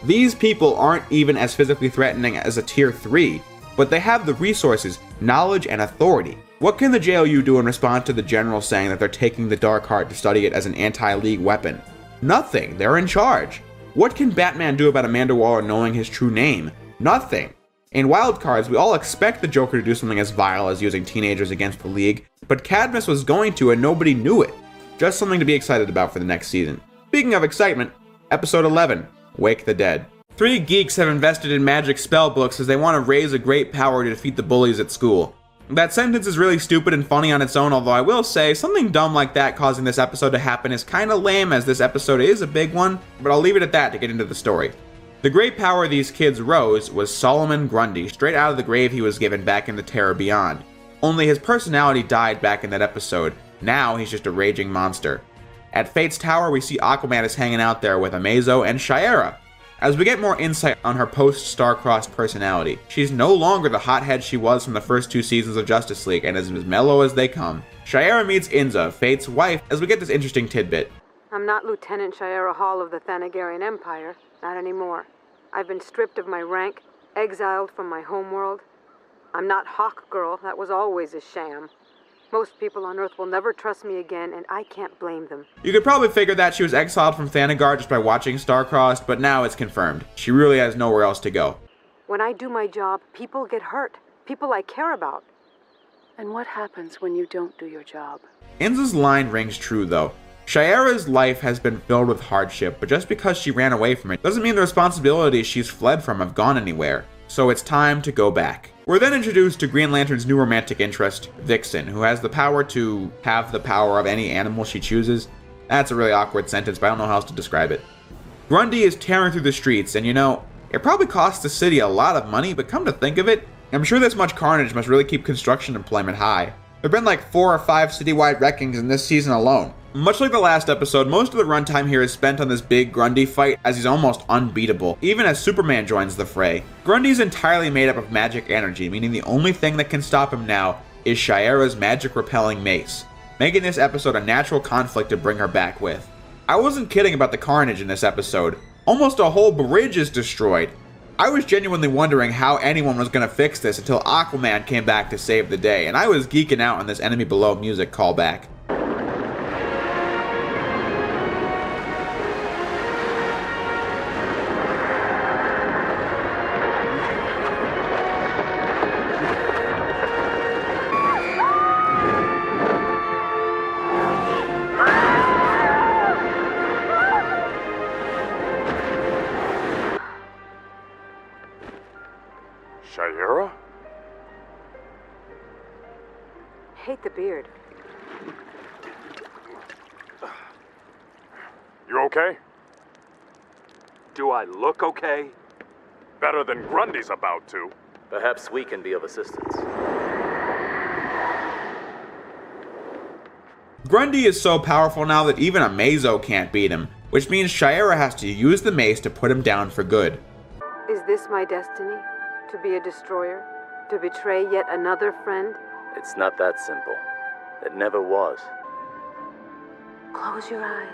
A: These people aren't even as physically threatening as a Tier 3, but they have the resources, knowledge, and authority. What can the JLU do in response to the general saying that they're taking the Dark Heart to study it as an anti-League weapon? Nothing, they're in charge. What can Batman do about Amanda Waller knowing his true name? Nothing. In Wildcards, we all expect the Joker to do something as vile as using teenagers against the League, but Cadmus was going to and nobody knew it. Just something to be excited about for the next season. Speaking of excitement, Episode 11, Wake the Dead. 3 geeks have invested in magic spell books as they want to raise a great power to defeat the bullies at school. That sentence is really stupid and funny on its own, although I will say, something dumb like that causing this episode to happen is kinda lame, as this episode is a big one, but I'll leave it at that to get into the story. The great power these kids rose was Solomon Grundy, straight out of the grave he was given back in the Terror Beyond. Only his personality died back in that episode. Now he's just a raging monster. At Fate's Tower, we see Aquaman is hanging out there with Amazo and Shiera. As we get more insight on her post-Starcrossed personality, she's no longer the hothead she was from the first 2 seasons of Justice League and is as mellow as they come. Shiera meets Inza, Fate's wife, as we get this interesting tidbit.
E: I'm not Lieutenant Shiera Hall of the Thanagarian Empire, not anymore. I've been stripped of my rank, exiled from my homeworld. I'm not Hawk Girl, that was always a sham. Most people on Earth will never trust me again, and I can't blame them.
A: You could probably figure that she was exiled from Thanagar just by watching Starcrossed, but now it's confirmed. She really has nowhere else to go.
E: When I do my job, people get hurt. People I care about. And what happens when you don't do your job?
A: Inza's line rings true, though. Shiera's life has been filled with hardship, but just because she ran away from it doesn't mean the responsibilities she's fled from have gone anywhere. So it's time to go back. We're then introduced to Green Lantern's new romantic interest, Vixen, who has the power to have the power of any animal she chooses. That's a really awkward sentence, but I don't know how else to describe it. Grundy is tearing through the streets, and you know, it probably costs the city a lot of money, but come to think of it, I'm sure this much carnage must really keep construction employment high. There have been like 4 or 5 citywide wreckings in this season alone. Much like the last episode, most of the runtime here is spent on this big Grundy fight, as he's almost unbeatable, even as Superman joins the fray. Grundy's entirely made up of magic energy, meaning the only thing that can stop him now is Shiera's magic-repelling mace, making this episode a natural conflict to bring her back with. I wasn't kidding about the carnage in this episode. Almost a whole bridge is destroyed. I was genuinely wondering how anyone was going to fix this until Aquaman came back to save the day, and I was geeking out on this Enemy Below music callback.
G: Shiera?
E: Hate the beard.
G: You okay?
C: Do I look okay?
G: Better than Grundy's about to.
L: Perhaps we can be of assistance.
A: Grundy is so powerful now that even Amazo can't beat him, which means Shiera has to use the mace to put him down for good.
E: Is this my destiny? To be a destroyer? To betray yet another friend?
L: It's not that simple. It never was.
E: Close your eyes.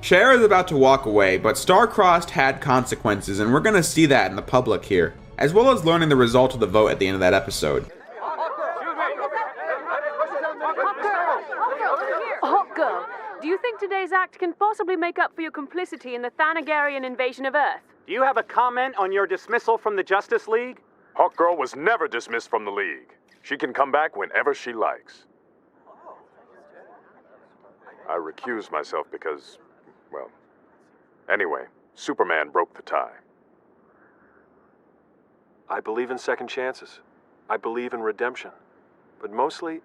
A: Shiera is about to walk away, but Starcrossed had consequences, and we're going to see that in the public here, as well as learning the result of the vote at the end of that episode.
E: Hawk Girl, do you think today's act can possibly make up for your complicity in the Thanagarian invasion of Earth?
O: Do you have a comment on your dismissal from the Justice League?
G: Hawkgirl was never dismissed from the League. She can come back whenever she likes. I recused myself because, well, anyway, Superman broke the tie.
C: I believe in second chances. I believe in redemption. But mostly,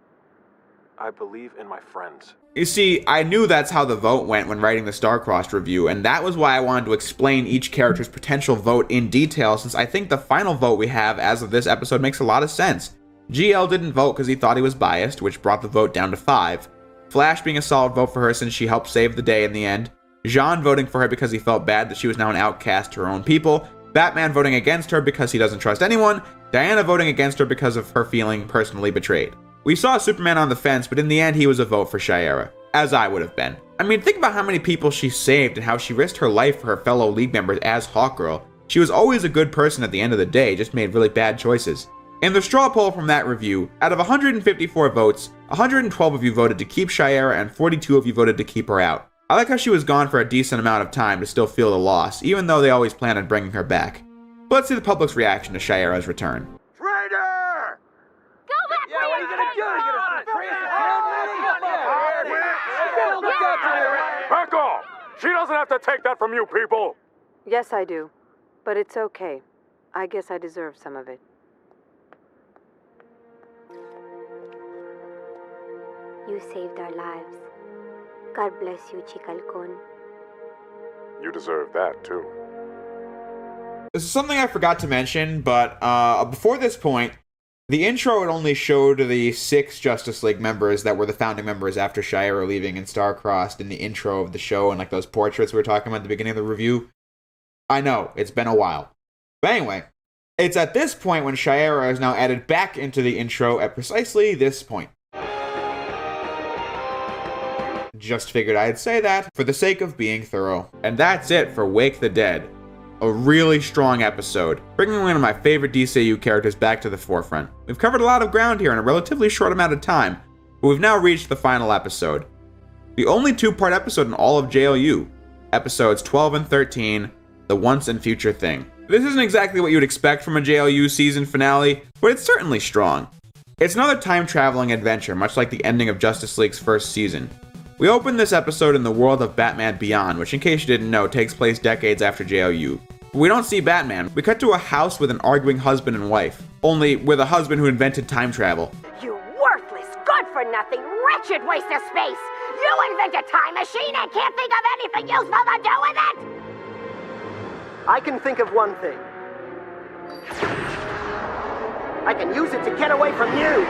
C: I believe in my friends.
A: You see, I knew that's how the vote went when writing the Starcrossed review, and that was why I wanted to explain each character's potential vote in detail, since I think the final vote we have as of this episode makes a lot of sense. GL didn't vote because he thought he was biased, which brought the vote down to 5. Flash being a solid vote for her since she helped save the day in the end. Jean voting for her because he felt bad that she was now an outcast to her own people. Batman voting against her because he doesn't trust anyone, Diana voting against her because of her feeling personally betrayed. We saw Superman on the fence, but in the end he was a vote for Shiera, as I would have been. I mean, think about how many people she saved and how she risked her life for her fellow League members as Hawkgirl. She was always a good person at the end of the day, just made really bad choices. In the straw poll from that review, out of 154 votes, 112 of you voted to keep Shiera and 42 of you voted to keep her out. I like how she was gone for a decent amount of time to still feel the loss, even though they always planned on bringing her back. But let's see the public's reaction to Shiera's return.
K: Traitor!
V: Go back!
K: Yeah, what are you gonna do? You gonna
G: Back off! She doesn't have to take that from you people!
E: Yes, I do. But it's okay. I guess I deserve some of it.
U: You saved our lives. God bless you, Chicalcon.
G: You deserve that, too.
A: This is something I forgot to mention, but before this point, the intro had only showed the 6 Justice League members that were the founding members after Shiera leaving and Star-Crossed in the intro of the show and like those portraits we were talking about at the beginning of the review. I know, it's been a while. But anyway, it's at this point when Shiera is now added back into the intro at precisely this point. Just figured I'd say that for the sake of being thorough. And that's it for Wake the Dead. A really strong episode, bringing one of my favorite DCAU characters back to the forefront. We've covered a lot of ground here in a relatively short amount of time, but we've now reached the final episode. The only 2-part episode in all of JLU, episodes 12 and 13, The Once and Future Thing. This isn't exactly what you'd expect from a JLU season finale, but it's certainly strong. It's another time-traveling adventure, much like the ending of Justice League's first season. We open this episode in the world of Batman Beyond, which in case you didn't know, takes place decades after JLU. But we don't see Batman. We cut to a house with an arguing husband and wife, only with a husband who invented time travel.
U: You worthless, good-for-nothing, wretched waste of space! You invent a time machine and can't think of anything useful to do with it!
D: I can think of one thing. I can use it to get away from you!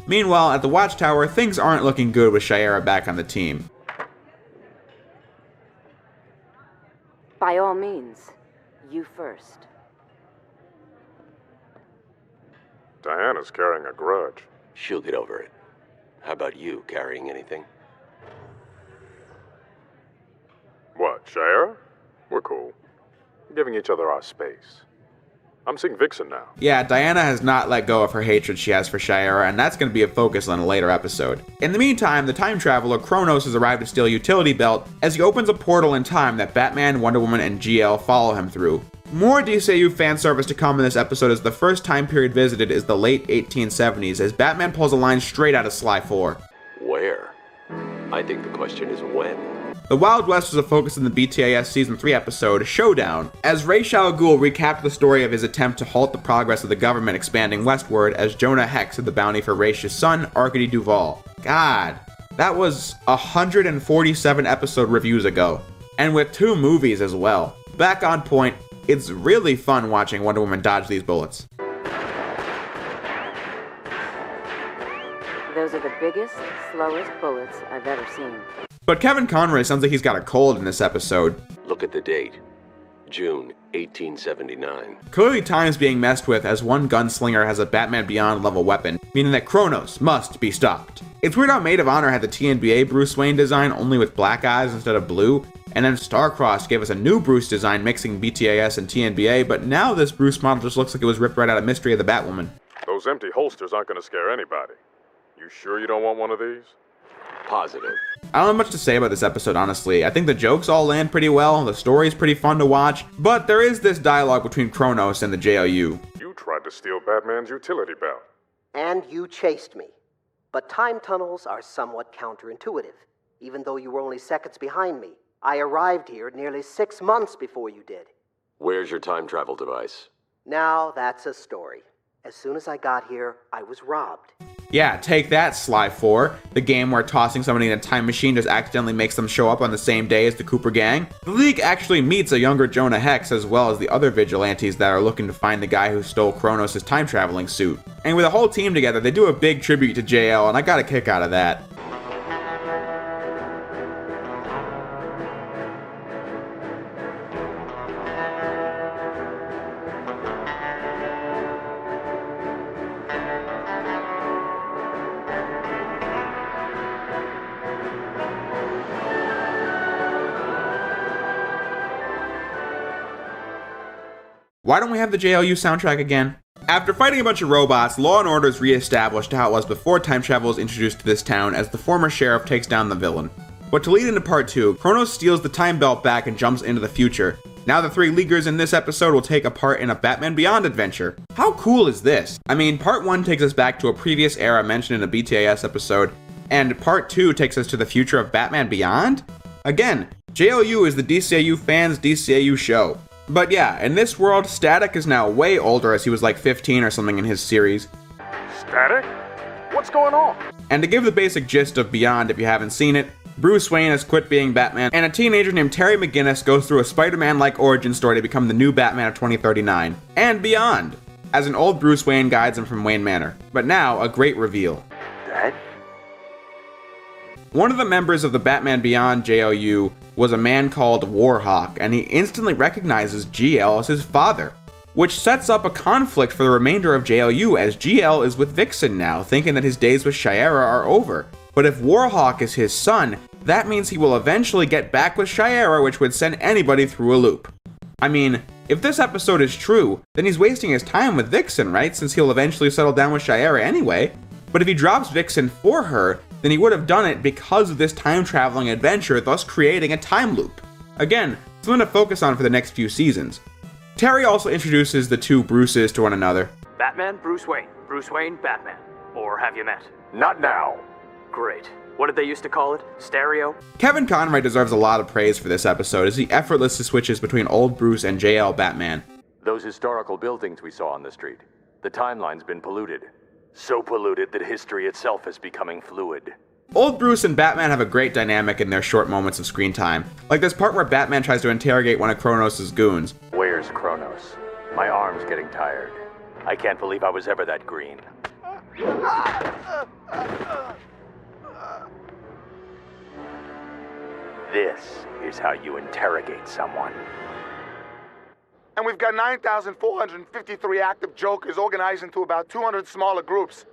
A: Meanwhile, at the Watchtower, things aren't looking good with Shiera back on the team.
F: By all means, you first.
G: Diana's carrying a grudge.
X: She'll get over it. How about you carrying anything?
G: What, Shiera? We're cool. We're giving each other our space. I'm seeing Vixen now.
A: Yeah, Diana has not let go of her hatred she has for Shiera, and that's going to be a focus on a later episode. In the meantime, the time traveler Kronos has arrived to steal a utility belt as he opens a portal in time that Batman, Wonder Woman, and GL follow him through. More DCAU fan service to come in this episode, as the first time period visited is the late 1870s, as Batman pulls a line straight out of Sly 4.
X: Where? I think the question is when.
A: The Wild West was a focus in the BTAS Season 3 episode, Showdown, as Ra's al Ghul recapped the story of his attempt to halt the progress of the government expanding westward as Jonah Hex had the bounty for Ra's son, Arkady Duval. God, that was 147 episode reviews ago, and with 2 movies as well. Back on point, it's really fun watching Wonder Woman dodge these bullets.
F: Those are the biggest, slowest bullets I've ever seen.
A: But Kevin Conroy sounds like he's got a cold in this episode.
X: Look at the date. June 1879.
A: Clearly time's being messed with as one gunslinger has a Batman Beyond level weapon, meaning that Kronos must be stopped. It's weird how Maid of Honor had the TNBA Bruce Wayne design only with black eyes instead of blue, and then Starcrossed gave us a new Bruce design mixing BTAS and TNBA, but now this Bruce model just looks like it was ripped right out of Mystery of the Batwoman.
G: Those empty holsters aren't going to scare anybody. You sure you don't want one of these?
X: Positive.
A: I don't have much to say about this episode, honestly. I think the jokes all land pretty well, the story's pretty fun to watch, but there is this dialogue between Kronos and the JLU.
G: You tried to steal Batman's utility belt.
D: And you chased me. But time tunnels are somewhat counterintuitive. Even though you were only seconds behind me, I arrived here nearly 6 months before you did.
X: Where's your time travel device?
D: Now that's a story. As soon as I got here, I was robbed.
A: Yeah, take that, Sly 4, the game where tossing somebody in a time machine just accidentally makes them show up on the same day as the Cooper gang. The League actually meets a younger Jonah Hex as well as the other vigilantes that are looking to find the guy who stole Kronos' time-traveling suit. And with a whole team together, they do a big tribute to JL, and I got a kick out of that. Why don't we have the JLU soundtrack again? After fighting a bunch of robots, law and order is re-established to how it was before time travel was introduced to this town as the former sheriff takes down the villain. But to lead into part 2, Kronos steals the time belt back and jumps into the future. Now the 3 Leaguers in this episode will take a part in a Batman Beyond adventure. How cool is this? I mean, part 1 takes us back to a previous era mentioned in a BTAS episode, and part 2 takes us to the future of Batman Beyond? Again, JLU is the DCAU fans' DCAU show. But yeah, in this world, Static is now way older as he was like 15 or something in his series.
G: Static? What's going on?
A: And to give the basic gist of Beyond if you haven't seen it, Bruce Wayne has quit being Batman, and a teenager named Terry McGinnis goes through a Spider-Man-like origin story to become the new Batman of 2039, and beyond, as an old Bruce Wayne guides him from Wayne Manor. But now, a great reveal.
S: Dad?
A: One of the members of the Batman Beyond JLU was a man called Warhawk, and he instantly recognizes GL as his father, which sets up a conflict for the remainder of JLU as GL is with Vixen now, thinking that his days with Shiera are over. But if Warhawk is his son, that means he will eventually get back with Shiera, which would send anybody through a loop. I mean, if this episode is true, then he's wasting his time with Vixen, right? Since he'll eventually settle down with Shiera anyway. But if he drops Vixen for her, then he would have done it because of this time-traveling adventure, thus creating a time loop. Again, something to focus on for the next few seasons. Terry also introduces the 2 Bruces to one another.
V: Batman, Bruce Wayne, Batman. Or have you met?
G: Not now.
V: Great. What did they used to call it? Stereo?
A: Kevin Conroy deserves a lot of praise for this episode as he effortlessly switches between old Bruce and JL Batman.
P: Those historical buildings we saw on the street. The timeline's been polluted. So polluted that history itself is becoming fluid.
A: Old Bruce and Batman have a great dynamic in their short moments of screen time. Like this part where Batman tries to interrogate one of Kronos' goons.
P: Where's Kronos? My arm's getting tired. I can't believe I was ever that green. This is how you interrogate someone.
K: And we've got 9,453 active Jokers organized into about 200 smaller groups.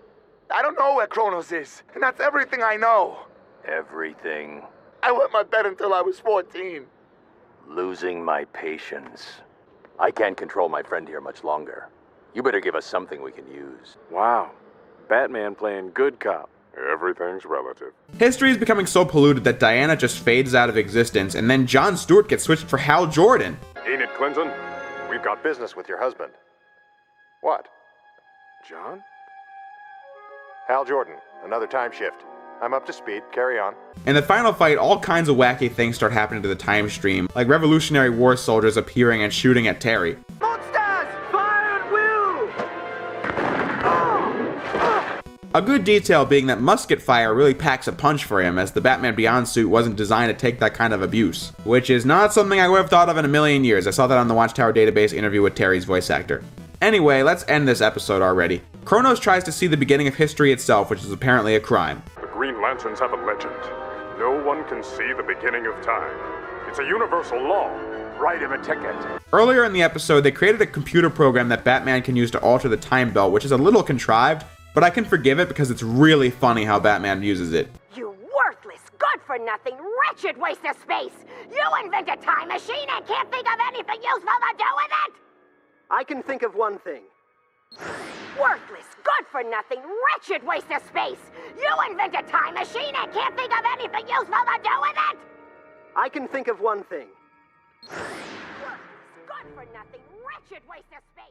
K: I don't know where Kronos is, and that's everything I know.
P: Everything.
K: I wet my bed until I was 14.
P: Losing my patience. I can't control my friend here much longer. You better give us something we can use.
G: Wow. Batman playing good cop. Everything's relative.
A: History is becoming so polluted that Diana just fades out of existence, and then Jon Stewart gets switched for Hal Jordan.
G: Enid Clinton, we've got business with your husband. What? John? Hal Jordan, another time shift. I'm up to speed, carry on.
A: In the final fight, all kinds of wacky things start happening to the time stream, like Revolutionary War soldiers appearing and shooting at Terry.
K: Monsters! Fire at will!
A: A good detail being that musket fire really packs a punch for him, as the Batman Beyond suit wasn't designed to take that kind of abuse. Which is not something I would have thought of in a million years. I saw that on the Watchtower Database interview with Terry's voice actor. Anyway, let's end this episode already. Kronos tries to see the beginning of history itself, which is apparently a crime.
G: The Green Lanterns have a legend. No one can see the beginning of time. It's a universal law. Write him a ticket.
A: Earlier in the episode, they created a computer program that Batman can use to alter the time belt, which is a little contrived, but I can forgive it because it's really funny how Batman uses it.
U: You worthless, good-for-nothing, wretched waste of space! You invent a time machine and can't think of anything useful to do with it!
D: I can think of one thing.
U: Worthless, good-for-nothing, wretched waste of space! You invent a time machine and can't think of anything useful to do with it!
D: I can think of one thing.
U: Worthless, good-for-nothing, wretched waste of space!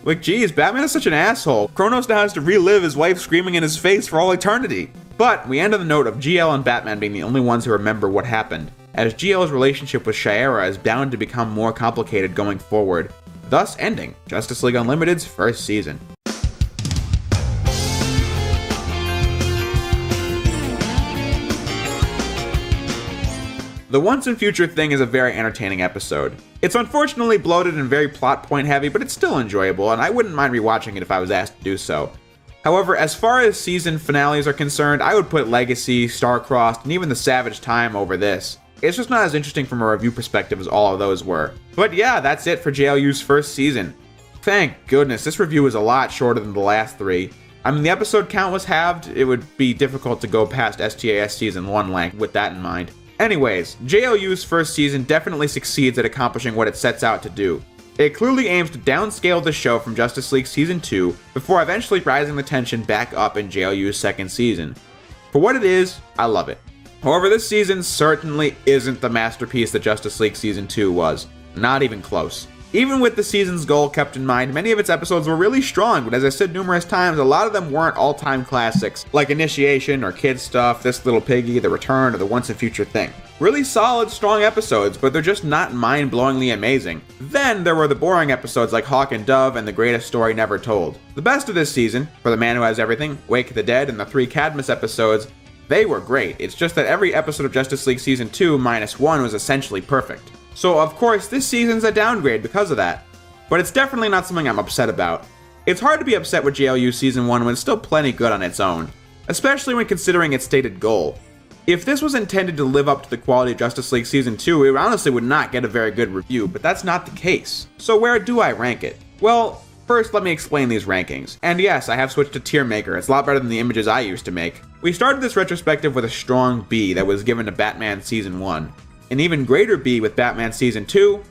A: Like, geez, Batman is such an asshole. Kronos now has to relive his wife screaming in his face for all eternity. But we end on the note of GL and Batman being the only ones who remember what happened, as GL's relationship with Shiera is bound to become more complicated going forward, thus ending Justice League Unlimited's first season. The Once and Future Thing is a very entertaining episode. It's unfortunately bloated and very plot point heavy, but it's still enjoyable, and I wouldn't mind rewatching it if I was asked to do so. However, as far as season finales are concerned, I would put Legacy, Star-Crossed, and even The Savage Time over this. It's just not as interesting from a review perspective as all of those were. But yeah, that's it for JLU's first season. Thank goodness, this review is a lot shorter than the last 3. I mean, the episode count was halved. It would be difficult to go past STAS Season 1 length with that in mind. Anyways, JLU's first season definitely succeeds at accomplishing what it sets out to do. It clearly aims to downscale the show from Justice League Season 2 before eventually rising the tension back up in JLU's second season. For what it is, I love it. However, this season certainly isn't the masterpiece that Justice League Season 2 was. Not even close. Even with the season's goal kept in mind, many of its episodes were really strong, but as I said numerous times, a lot of them weren't all-time classics, like Initiation or Kid Stuff, This Little Piggy, The Return, or The Once and Future Thing. Really solid, strong episodes, but they're just not mind-blowingly amazing. Then there were the boring episodes like Hawk and Dove and The Greatest Story Never Told. The best of this season, For the Man Who Has Everything, Wake the Dead, and the 3 Cadmus episodes, they were great. It's just that every episode of Justice League Season 2 minus 1 was essentially perfect. So of course, this season's a downgrade because of that. But it's definitely not something I'm upset about. It's hard to be upset with JLU Season 1 when it's still plenty good on its own, especially when considering its stated goal. If this was intended to live up to the quality of Justice League Season 2, it honestly would not get a very good review, but that's not the case. So where do I rank it? Well, first let me explain these rankings. And yes, I have switched to Tier Maker, it's a lot better than the images I used to make. We started this retrospective with a strong B that was given to Batman Season 1. An even greater B with Batman Season 2,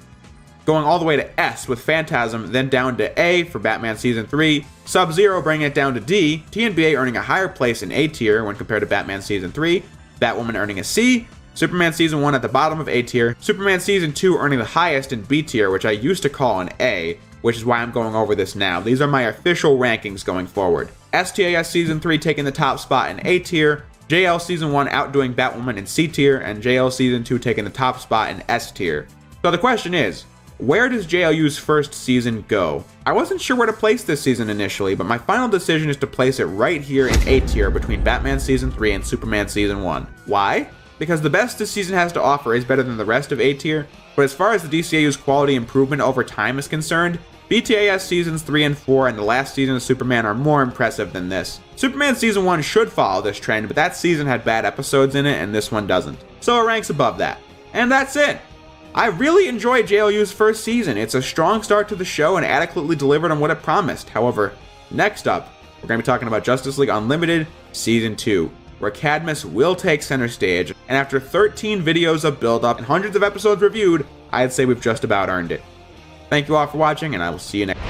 A: going all the way to S with Phantasm, then down to A for Batman Season 3, Sub-Zero bringing it down to D, TNBA earning a higher place in A tier when compared to Batman Season 3, Batwoman earning a C, Superman Season 1 at the bottom of A tier, Superman Season 2 earning the highest in B tier, which I used to call an A, which is why I'm going over this now. These are my official rankings going forward. STAS Season 3 taking the top spot in A tier, JL Season 1 outdoing Batwoman in C tier, and JL Season 2 taking the top spot in S tier. So the question is, where does JLU's first season go? I wasn't sure where to place this season initially, but my final decision is to place it right here in A tier between Batman Season 3 and Superman Season 1. Why? Because the best this season has to offer is better than the rest of A tier, but as far as the DCAU's quality improvement over time is concerned, BTAS Seasons 3 and 4 and the last season of Superman are more impressive than this. Superman Season 1 should follow this trend, but that season had bad episodes in it and this one doesn't. So it ranks above that. And that's it! I really enjoyed JLU's first season. It's a strong start to the show and adequately delivered on what it promised. However, next up, we're going to be talking about Justice League Unlimited Season 2, where Cadmus will take center stage, and after 13 videos of build-up and hundreds of episodes reviewed, I'd say we've just about earned it. Thank you all for watching, and I will see you next time.